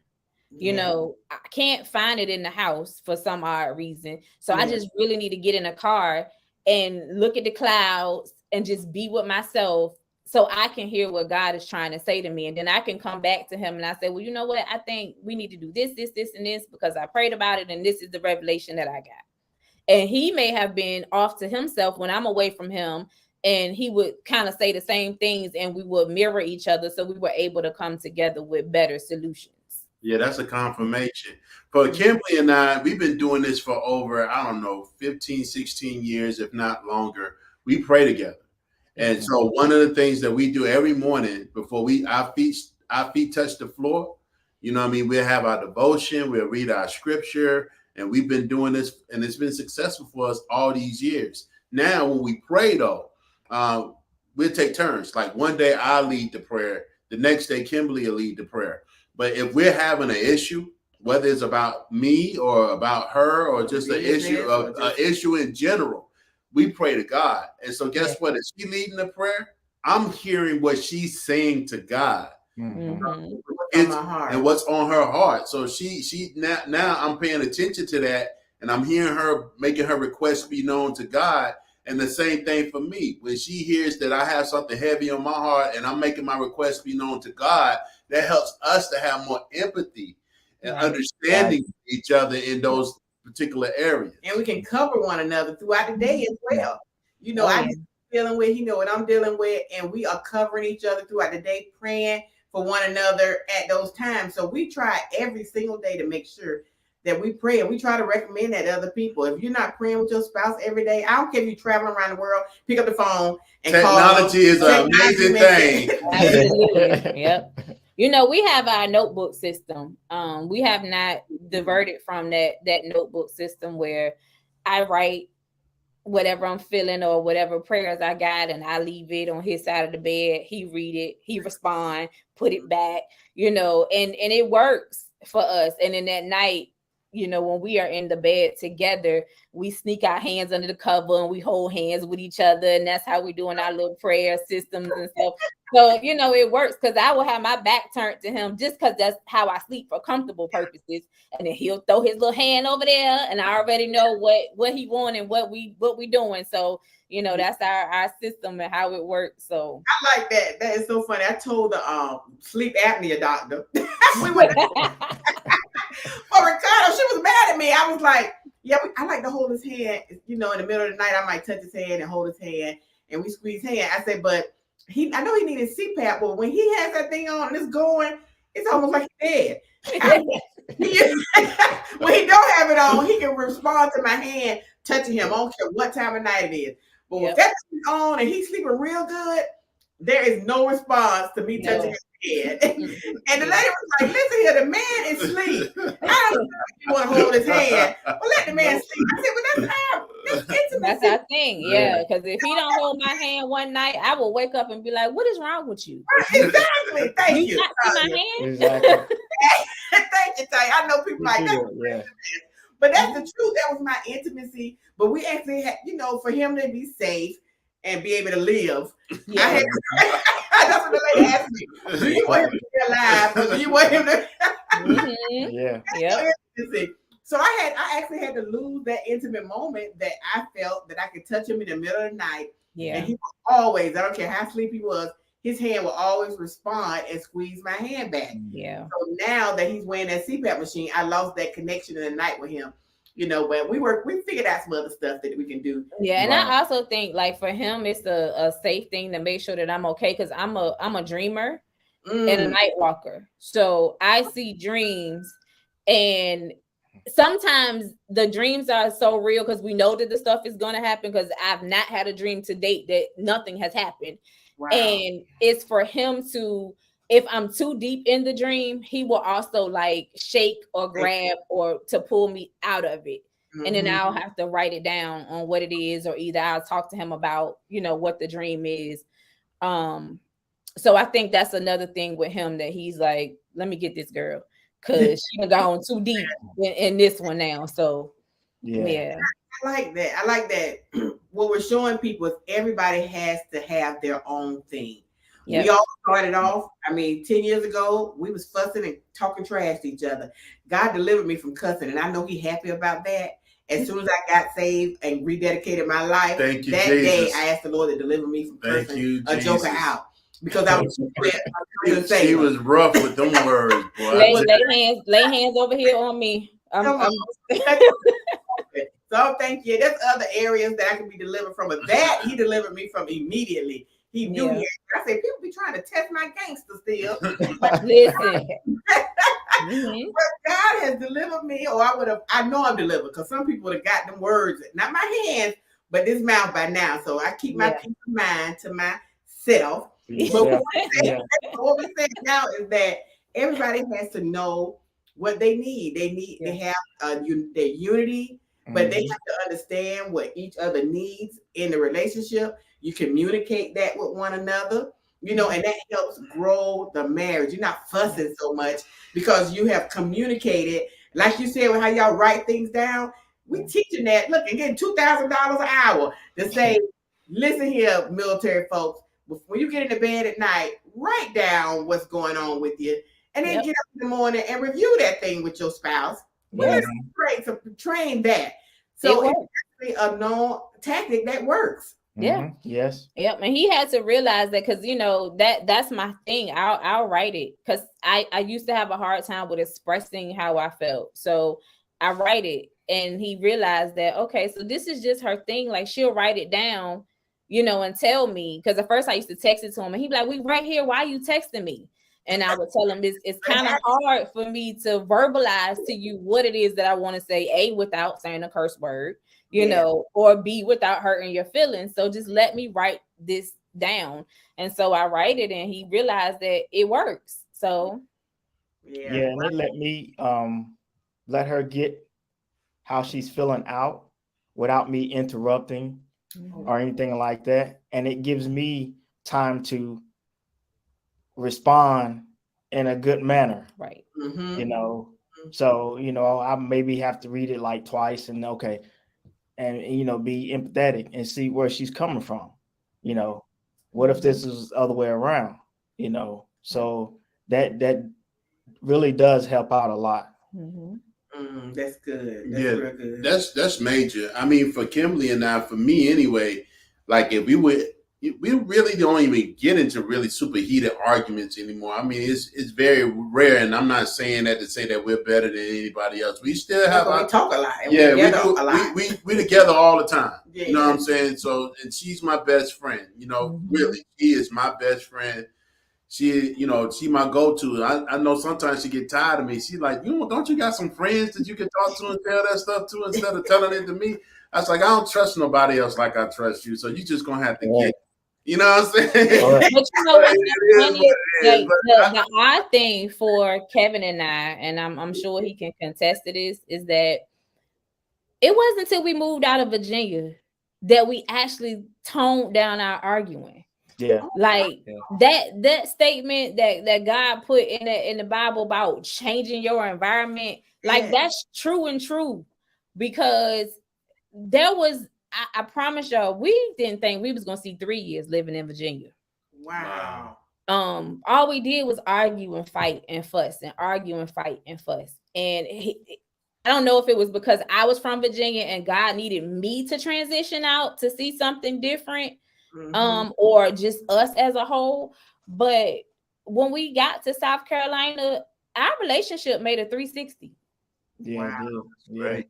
I can't find it in the house for some odd reason. So I just really need to get in a car and look at the clouds and just be with myself so I can hear what God is trying to say to me. And then I can come back to him and I say, well, you know what? I think we need to do this, this, this, and this because I prayed about it. And this is the revelation that I got. And he may have been off to himself when I'm away from him. And he would kind of say the same things and we would mirror each other. So we were able to come together with better solutions.
Yeah, that's a confirmation. For Kimberly and I, we've been doing this for over, 15, 16 years, if not longer. We pray together. And so one of the things that we do every morning before our feet touch the floor, we'll have our devotion, we'll read our scripture, and we've been doing this, and it's been successful for us all these years. Now, when we pray, though, we'll take turns. Like one day I'll lead the prayer. The next day, Kimberly will lead the prayer. But if we're having an issue, whether it's about me or about her or just an issue in general, we pray to God. And so guess what? If she's leading the prayer, I'm hearing what she's saying to God.
Mm-hmm.
And what's on her heart. So she now I'm paying attention to that, and I'm hearing her making her requests be known to God. And the same thing for me. When she hears that I have something heavy on my heart and I'm making my requests be known to God, that helps us to have more empathy and understanding each other in those particular areas.
And we can cover one another throughout the day as well. I'm dealing with, what I'm dealing with, and we are covering each other throughout the day, praying for one another at those times. So we try every single day to make sure that we pray, and we try to recommend that to other people. If you're not praying with your spouse every day, I don't care if you're traveling around the world, pick up the phone and
Technology is an amazing thing.
Absolutely. Yep. We have our notebook system. We have not diverted from that notebook system where I write whatever I'm feeling or whatever prayers I got, and I leave it on his side of the bed. He read it, he respond, put it back, and it works for us. And then that night, when we are in the bed together, we sneak our hands under the cover and we hold hands with each other. And that's how we're doing our little prayer systems and stuff. So, it works because I will have my back turned to him just because that's how I sleep for comfortable purposes. And then he'll throw his little hand over there and I already know what he wants and what we doing. So, that's our system and how it works. So
I like that. That is so funny. I told the sleep apnea doctor. We went for Ricardo, she was mad at me. I was like, I like to hold his hand. In the middle of the night, I might touch his hand and hold his hand and we squeeze hand. I said, but I know he needed CPAP, but when he has that thing on and it's going, it's almost like he's dead. When he don't have it on, he can respond to my hand touching him. I don't care what time of night it is. But if that's on and he's sleeping real good, there is no response to me touching his head. And the lady was like, listen here, the man is asleep. I don't know if you want to hold his hand, but let the man sleep. I said, well, that's intimacy.
That's our thing, because if he don't hold my hand one night, I will wake up and be like, what is wrong with you?
Exactly. Thank you.
Not see my hand?
Exactly.
Thank you, Tay. I know people like that. But that's the truth. That was my intimacy. But we actually had, for him to be safe, and be able to live.
Yeah.
I had that's what the lady asked me. Do you want him to be alive? Or do you want him to?
Mhm.
Yeah.
Yep.
So I actually had to lose that intimate moment that I felt that I could touch him in the middle of the night.
Yeah.
And he was always, I don't care how sleepy he was, his hand will always respond and squeeze my hand back.
Yeah.
So now that he's wearing that CPAP machine, I lost that connection in the night with him. You know, but we figured out some other stuff that we can do.
Yeah, and
Right.
I also think like for him, it's a safe thing to make sure that I'm okay because I'm a dreamer and a night walker. So I see dreams, and sometimes the dreams are so real because we know that the stuff is gonna happen. Because I've not had a dream to date that nothing has happened,
Wow.
and it's for him to. If I'm too deep in the dream, he will also like shake or grab or to pull me out of it. And then I'll have to write it down on what it is, or either I'll talk to him about, what the dream is. So I think that's another thing with him that he's like, let me get this girl because she done gone too deep in this one now. So yeah.
I like that. I like that. What we're showing people is everybody has to have their own thing. Yep. We all started off, 10 years ago, we was fussing and talking trash to each other. God delivered me from cussing, and I know He happy about that. As soon as I got saved and rededicated my life,
Thank you,
that
Jesus.
day I asked the Lord to deliver me from cussing a joker out. Because I was
she was rough with them words, boy.
Lay hands over here on me.
So thank you. There's other areas that I can be delivered from, but that He delivered me from immediately. He knew me. I said, people be trying to test my gangster still. But
listen.
But God has delivered me, or I know I'm delivered, because some people would have got them words, not my hands, but this mouth by now. So I keep my peace of mind to myself. But what we say now is that everybody has to know what they need. They have their unity, but they have to understand what each other needs in the relationship. You communicate that with one another, and that helps grow the marriage. You're not fussing so much because you have communicated. Like you said, with how y'all write things down, we teaching that. Look, and getting $2,000 an hour to say, listen here, military folks, when you get into bed at night, write down what's going on with you, and then get up in the morning and review that thing with your spouse. Train that. So it's actually a known tactic that works.
Yeah.
Yes.
Yep. And he had to realize that because that's my thing. I'll write it because I used to have a hard time with expressing how I felt. So I write it, and he realized that okay, so this is just her thing. Like she'll write it down, and tell me. Because at first I used to text it to him, and he'd be like, "We right here. Why are you texting me?" And I would tell him it's kind of hard for me to verbalize to you what it is that I want to say, A, without saying a curse word, or B, without hurting your feelings. So just let me write this down. And so I write it, and he realized that it works. So
and it let me let her get how she's feeling out without me interrupting or anything like that. And it gives me time to respond in a good manner.
Right.
So, I maybe have to read it like twice and be empathetic and see where she's coming from. What if this is the other way around? So that really does help out a lot.
That's good. That's real good.
That's major. For Kimberly and I, for me anyway, like if we really don't even get into really super heated arguments anymore. It's very rare, and I'm not saying that to say that we're better than anybody else. We still have
we talk a lot. And
we
together
do.
A lot.
We together all the time.
Yeah,
you know what I'm saying? So, and she's my best friend. Really, she is my best friend. She, she my go-to. I know sometimes she get tired of me. She's like, don't you got some friends that you can talk to and tell that stuff to instead of telling it to me? I was like, I don't trust nobody else like I trust you. So you just gonna have to get. You know what I'm saying?
But what's funny, the odd thing for Kevin and I, and I'm sure he can contest to this, is that it wasn't until we moved out of Virginia that we actually toned down our arguing.
Yeah.
Like that statement that God put in the Bible about changing your environment, like that's true and true, because there was I promise y'all, we didn't think we was gonna see 3 years living in Virginia.
Wow.
All we did was argue and fight and fuss and argue and fight and fuss. And I don't know if it was because I was from Virginia and God needed me to transition out to see something different, or just us as a whole. But when we got to South Carolina, our relationship made a 360.
Yeah,
Wow.
yeah.
Right.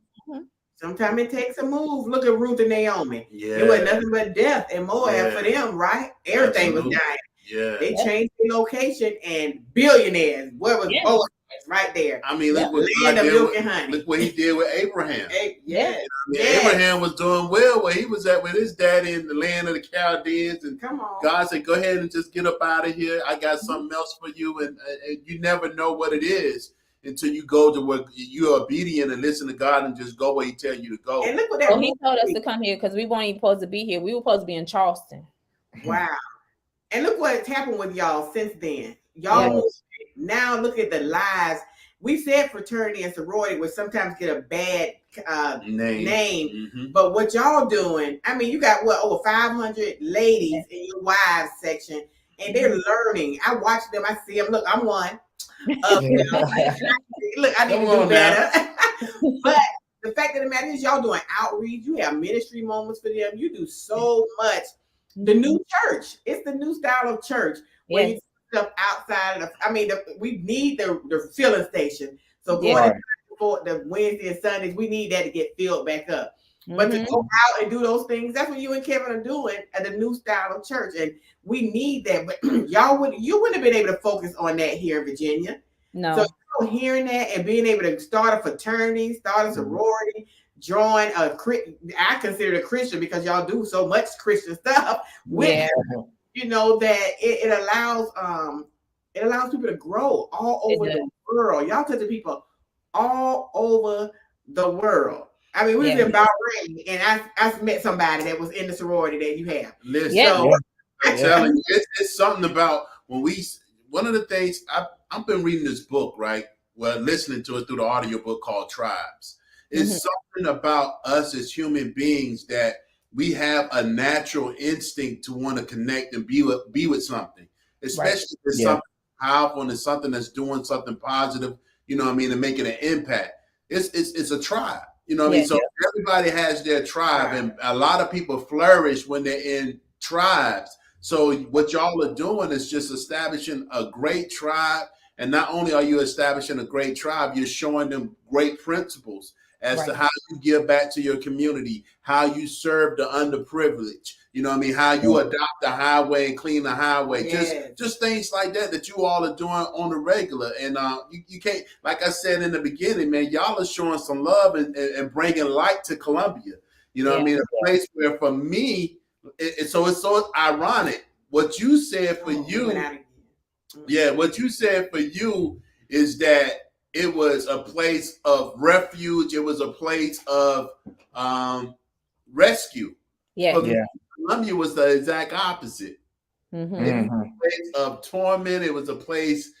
Sometimes it takes a move. Look at Ruth and Naomi.
Yeah.
It was nothing but death and Moab for them, right? Everything was
Absolutely.
dying.
Yeah.
They changed the location and billionaires. Where was Boaz right there?
I mean, look what
Land
God
of
did
milk
with,
and honey.
look what he did with Abraham.
Yeah.
Abraham was doing well where he was at with his daddy in the land of the Chaldeans, and
Come on.
God said, "Go ahead and just get up out of here. I got something else for you." And you never know what it is until you go to where you're obedient and listen to God and just go where He tell you to go.
And look what that.
Well, He told us to come here because we weren't even supposed to be here. We were supposed to be in Charleston.
Wow. And look what's happened with y'all since then. Y'all now look at the lies. We said fraternity and sorority would sometimes get a bad name. But what y'all doing, I mean, you got over 500 ladies in your wives section, and they're learning. I watch them, I see them. Look, I'm one. Look, I need to do better. But the fact of the matter is, y'all doing outreach. You have ministry moments for them. You do so much. The new church. It's the new style of church where you do stuff outside of we need the filling station. So going for the Wednesday and Sundays, we need that to get filled back up. But to go out and do those things, that's what you and Kevin are doing at the new style of church. And we need that. But you wouldn't have been able to focus on that here in Virginia.
No.
So hearing that and being able to start a fraternity, start a sorority, join I consider it a Christian because y'all do so much Christian stuff with that it allows people to grow all over the world. Y'all touching people all over the world. I mean, we was in Bahrain and I met somebody that was in the sorority that you have.
Listen, I'm telling you, it's something about one of the things I've been reading this book, right? Well, listening to it through the audiobook called Tribes. It's something about us as human beings that we have a natural instinct to want to connect and be with something, especially if it's something powerful and it's something that's doing something positive, and making an impact. It's a tribe, So everybody has their tribe, and a lot of people flourish when they're in tribes. So what y'all are doing is just establishing a great tribe. And not only are you establishing a great tribe, you're showing them great principles as to how you give back to your community, how you serve the underprivileged, how you adopt the highway and clean the highway, just things like that you all are doing on the regular. And you can't, like I said in the beginning, man, y'all are showing some love and bringing light to Columbia. A place where for me, it's so ironic. What you said for you, what you said for you is that it was a place of refuge. It was a place of rescue. Columbia was the exact opposite. It was a place of torment. It was a place,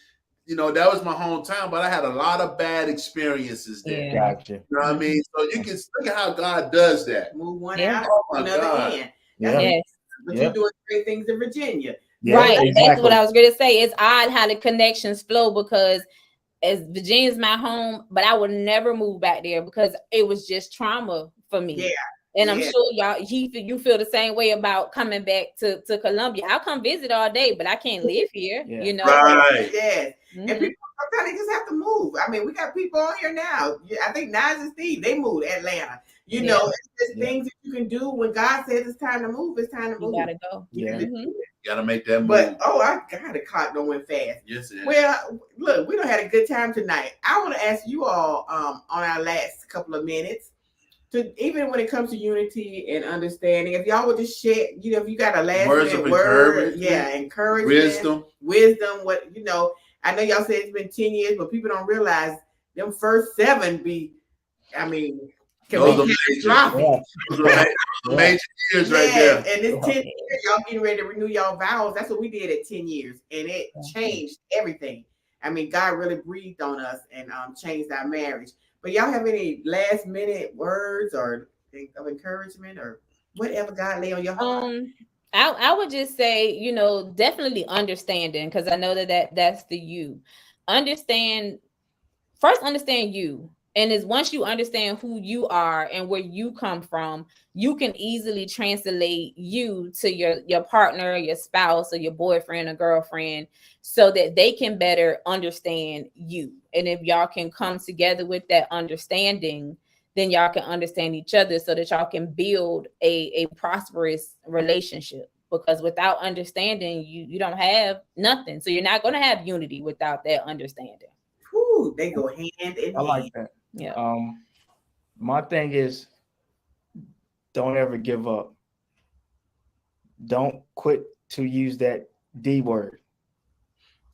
that was my hometown, but I had a lot of bad experiences there.
Gotcha.
You know what I mean? So you can look at how God does that.
Move one out, another in. But you're doing great things in Virginia.
That's what I was going to say. It's odd how the connections flow because as Virginia's my home, but I would never move back there because it was just trauma for me. And I'm sure you feel the same way about coming back to Columbia. I'll come visit all day, but I can't live here.
Right.
And people sometimes they just have to move. I mean, we got people on here now. I think Nas and Steve, they moved to Atlanta. It's just things that you can do when God says it's time to move. It's time to move.
You gotta go.
You gotta make that move.
But I got the clock don't went fast.
Yes, it is.
Well, look, we done had a good time tonight. I want to ask you all on our last couple of minutes to even when it comes to unity and understanding, if y'all would just share, if you got a last
words of
word, encouragement, wisdom. What I know y'all said it's been 10 years, but people don't realize them first 7
those are major years right there.
And this 10 years, y'all getting ready to renew y'all vows. That's what we did at 10 years, and it changed everything. I mean, God really breathed on us and changed our marriage. But y'all have any last minute words or of encouragement or whatever God lay on your heart.
I would just say, definitely understanding, because I know that's the you. Understand you. And is once you understand who you are and where you come from, you can easily translate you to your partner, your spouse, or your boyfriend or girlfriend, so that they can better understand you. And if y'all can come together with that understanding, then y'all can understand each other, so that y'all can build a prosperous relationship. Because without understanding, you don't have nothing. So you're not going to have unity without that understanding.
Whew, they go hand in
I like
hand.
that.
Yeah.
My thing is, don't ever give up. Don't quit to use that D word.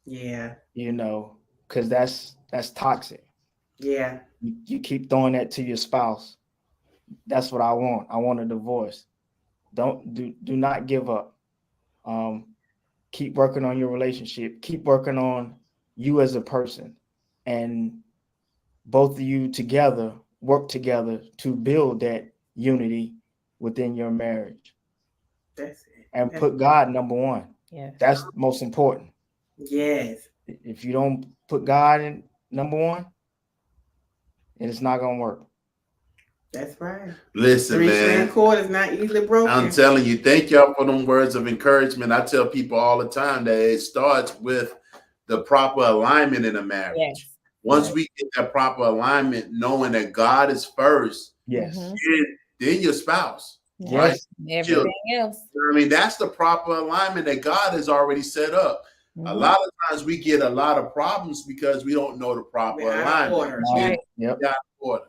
Yeah.
Because that's toxic.
Yeah.
You keep throwing that to your spouse. That's what I want. I want a divorce. Do not give up. Keep working on your relationship. Keep working on you as a person, and both of you together work together to build that unity within your marriage.
That's it.
And put God number one.
Yeah.
That's most important.
Yes.
If you don't put God in number one, it's not gonna work.
That's right.
Listen,
Three-strand
man.
cord is not easily broken.
I'm telling you, thank y'all for them words of encouragement. I tell people all the time that it starts with the proper alignment in a marriage.
Yes.
Once we get that proper alignment, knowing that God is first,
Yes.
then your spouse.
Yes.
Right?
Everything else.
I mean, that's the proper alignment that God has already set up. A lot of times we get a lot of problems because we don't know the proper alignment.
Right.
Yep.
Order.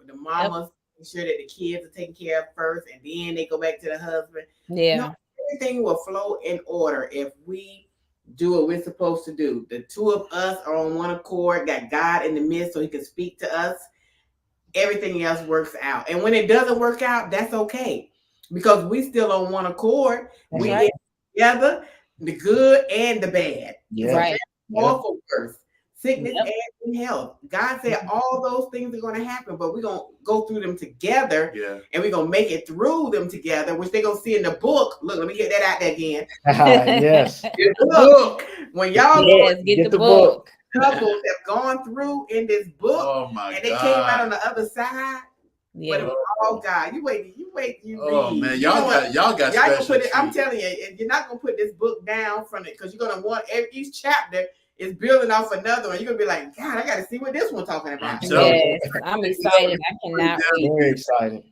The mamas make sure that the kids are taken care of first, and then they go back to the husband.
Yeah.
No, everything will flow in order if we do what we're supposed to do. The two of us are on one accord, got God in the midst so he can speak to us. Everything else works out. And when it doesn't work out, that's okay, because we still on one accord.
That's
we
right.
get together, the good and the bad.
Yeah.
Right.
More for worse. Sickness
Yep.
and health. God said all those things are going to happen, but we're going to go through them together.
Yeah.
And we're going to make it through them together, which they're going to see in the book. Look, let me get that out there again.
Yes.
Get the book. When y'all
Get the book.
couples have gone through in this book,
Oh my
and they
God.
came out on the other side. But
Yeah.
it was all God. You wait, you
Oh
read.
man,
You know
y'all
what?
got
Y'all
special
gonna put it. I'm
treat.
telling you, you're not gonna put this book down from it, because you're gonna want each chapter is building off another one. You're gonna be like, God, I got to see what this one's talking about.
I'm telling
Yes. I'm excited. I cannot wait.
Very excited.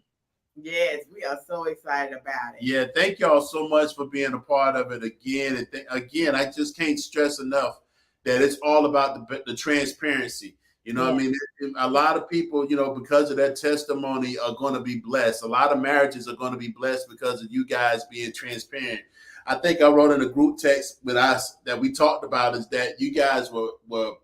Yes, we are so excited about it.
Yeah, thank y'all so much for being a part of it again. And again, I just can't stress enough that it's all about the transparency. You know what I mean? A lot of people, because of that testimony are going to be blessed. A lot of marriages are going to be blessed because of you guys being transparent. I think I wrote in a group text with us that we talked about is that you guys were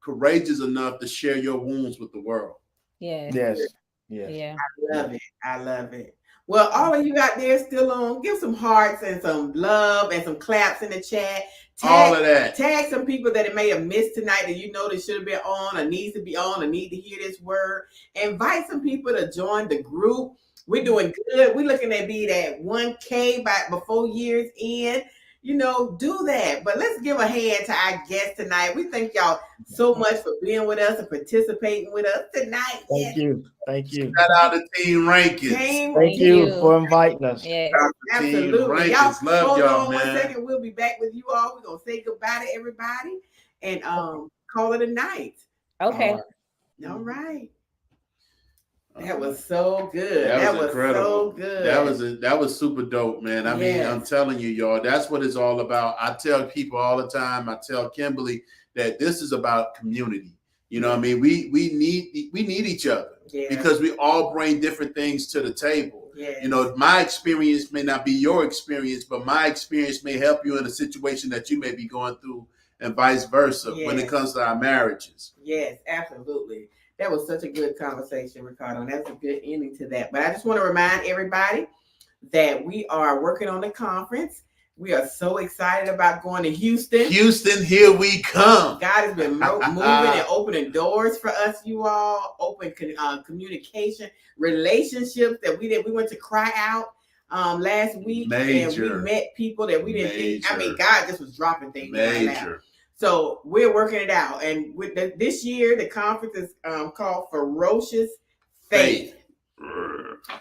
courageous enough to share your wounds with the world.
Yes.
Yes. Yes.
Yeah.
I love it. I love it. Well, all of you out there still on, give some hearts and some love and some claps in the chat.
All of that.
Tag some people that it may have missed tonight that they should have been on or needs to be on or need to hear this word. Invite some people to join the group. We're doing good. We're looking at be that 1K before year's end. Do that. But let's give a hand to our guest tonight. We thank y'all so much for being with us and participating with us tonight.
Thank you. Thank you.
Shout out to Team Rankins.
Thank you for inviting us.
Yeah.
Absolutely.
Team
Y'all
Rankins, love
hold
y'all,
on
man.
1 second. We'll be back with you all. We're going to say goodbye to everybody and call it a night.
Okay.
All right. That was so good.
That was incredible.
So good.
That was super dope, man. I mean, I'm telling you, y'all, that's what it's all about. I tell people all the time. I tell Kimberly that this is about community. You know what I mean? We need each other because we all bring different things to the table.
Yeah.
My experience may not be your experience, but my experience may help you in a situation that you may be going through, and vice versa when it comes to our marriages.
Yes, absolutely. That was such a good conversation, Ricardo, and that's a good ending to that. But I just want to remind everybody that we are working on the conference. We are so excited about going to Houston.
Houston, here we come.
God has been moving and opening doors for us, you all. Open communication, relationships that we went to cry out last week,
Major.
and we met people that we didn't think. I mean,
Major.
God just was dropping things in my lap.
Major.
So we're working it out, and with this year, the conference is called Ferocious Faith.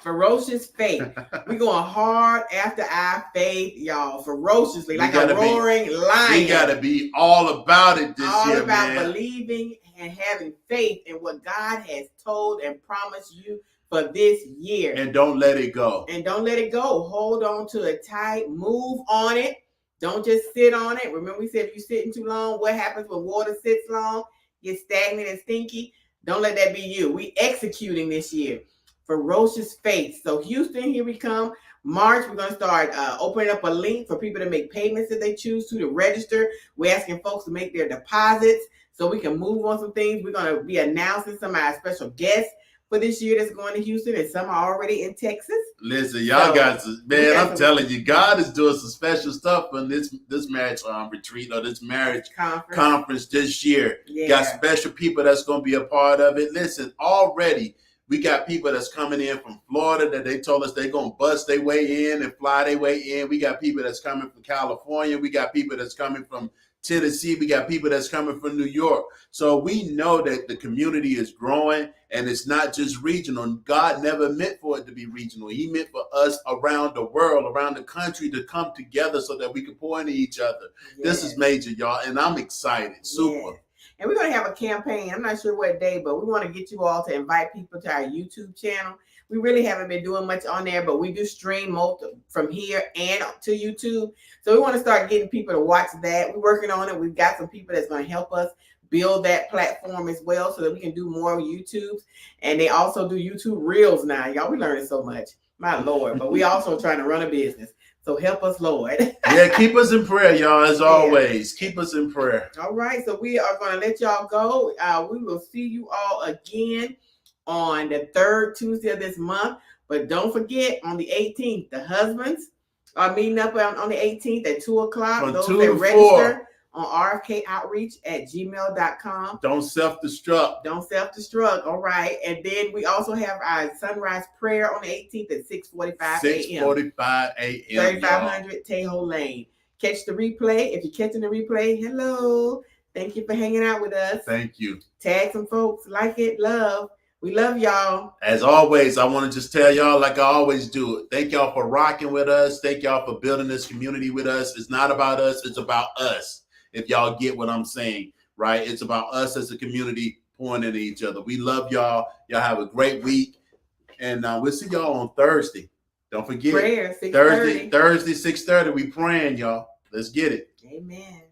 Ferocious Faith. We're going hard after our faith, y'all. Ferociously, like a roaring lion.
We gotta be all about it this
all
year,
about
man.
believing and having faith in what God has told and promised you for this year.
And don't let it go.
And don't let it go. Hold on to it tight. Move on it. Don't just sit on it. Remember, we said if you're sitting too long, what happens when water sits long? Gets stagnant and stinky. Don't let that be you. We executing this year. Ferocious Faith. So Houston, here we come. March, we're going to start opening up a link for people to make payments if they choose to register. We're asking folks to make their deposits so we can move on some things. We're going to be announcing some of our special guests for this year that's going to Houston, and some are already in Texas.
Listen, y'all I'm telling you, God is doing some special stuff on this marriage retreat or this marriage conference this year.
Yeah.
Got special people that's going to be a part of it. Listen, already we got people that's coming in from Florida that they told us they're going to bust their way in and fly their way in. We got people that's coming from California. We got people that's coming from Tennessee. We got people that's coming from New York. So we know that the community is growing, and it's not just regional. God never meant for it to be regional. He meant for us around the world, around the country, to come together so that we can pour into each other. Yeah. This is major, y'all, and I'm excited. Super.
Yeah. And we're going to have a campaign. I'm not sure what day, but we want to get you all to invite people to our YouTube channel. We really haven't been doing much on there, but we do stream from here and to YouTube. So we want to start getting people to watch that. We're working on it. We've got some people that's going to help us build that platform as well so that we can do more YouTubes. And they also do YouTube Reels now. Y'all, we learning so much. My Lord. But we also trying to run a business. So help us, Lord.
Yeah, keep us in prayer, y'all, as always. Keep us in prayer.
All right. So we are going to let y'all go. We will see you all again on the third Tuesday of this month. But don't forget, on the 18th, the husbands are meeting up on the 18th at 2 o'clock.
From
those
2
that
to
register
4.
On rfkoutreach@gmail.com.
Don't self-destruct.
Don't self-destruct. All right. And then we also have our sunrise prayer on the 18th at 6:45 a.m.
6:45 a.m.
3500 Tejo Lane. Catch the replay. If you're catching the replay, hello. Thank you for hanging out with us.
Thank you.
Tag some folks. Like it. Love. We love y'all.
As always, I want to just tell y'all, like I always do, thank y'all for rocking with us. Thank y'all for building this community with us. It's not about us. It's about us. If y'all get what I'm saying, right? It's about us as a community pouring into each other. We love y'all. Y'all have a great week. And we'll see y'all on Thursday. Don't forget.
Prayer, 6:30.
Thursday, 6:30. We praying, y'all. Let's get it.
Amen.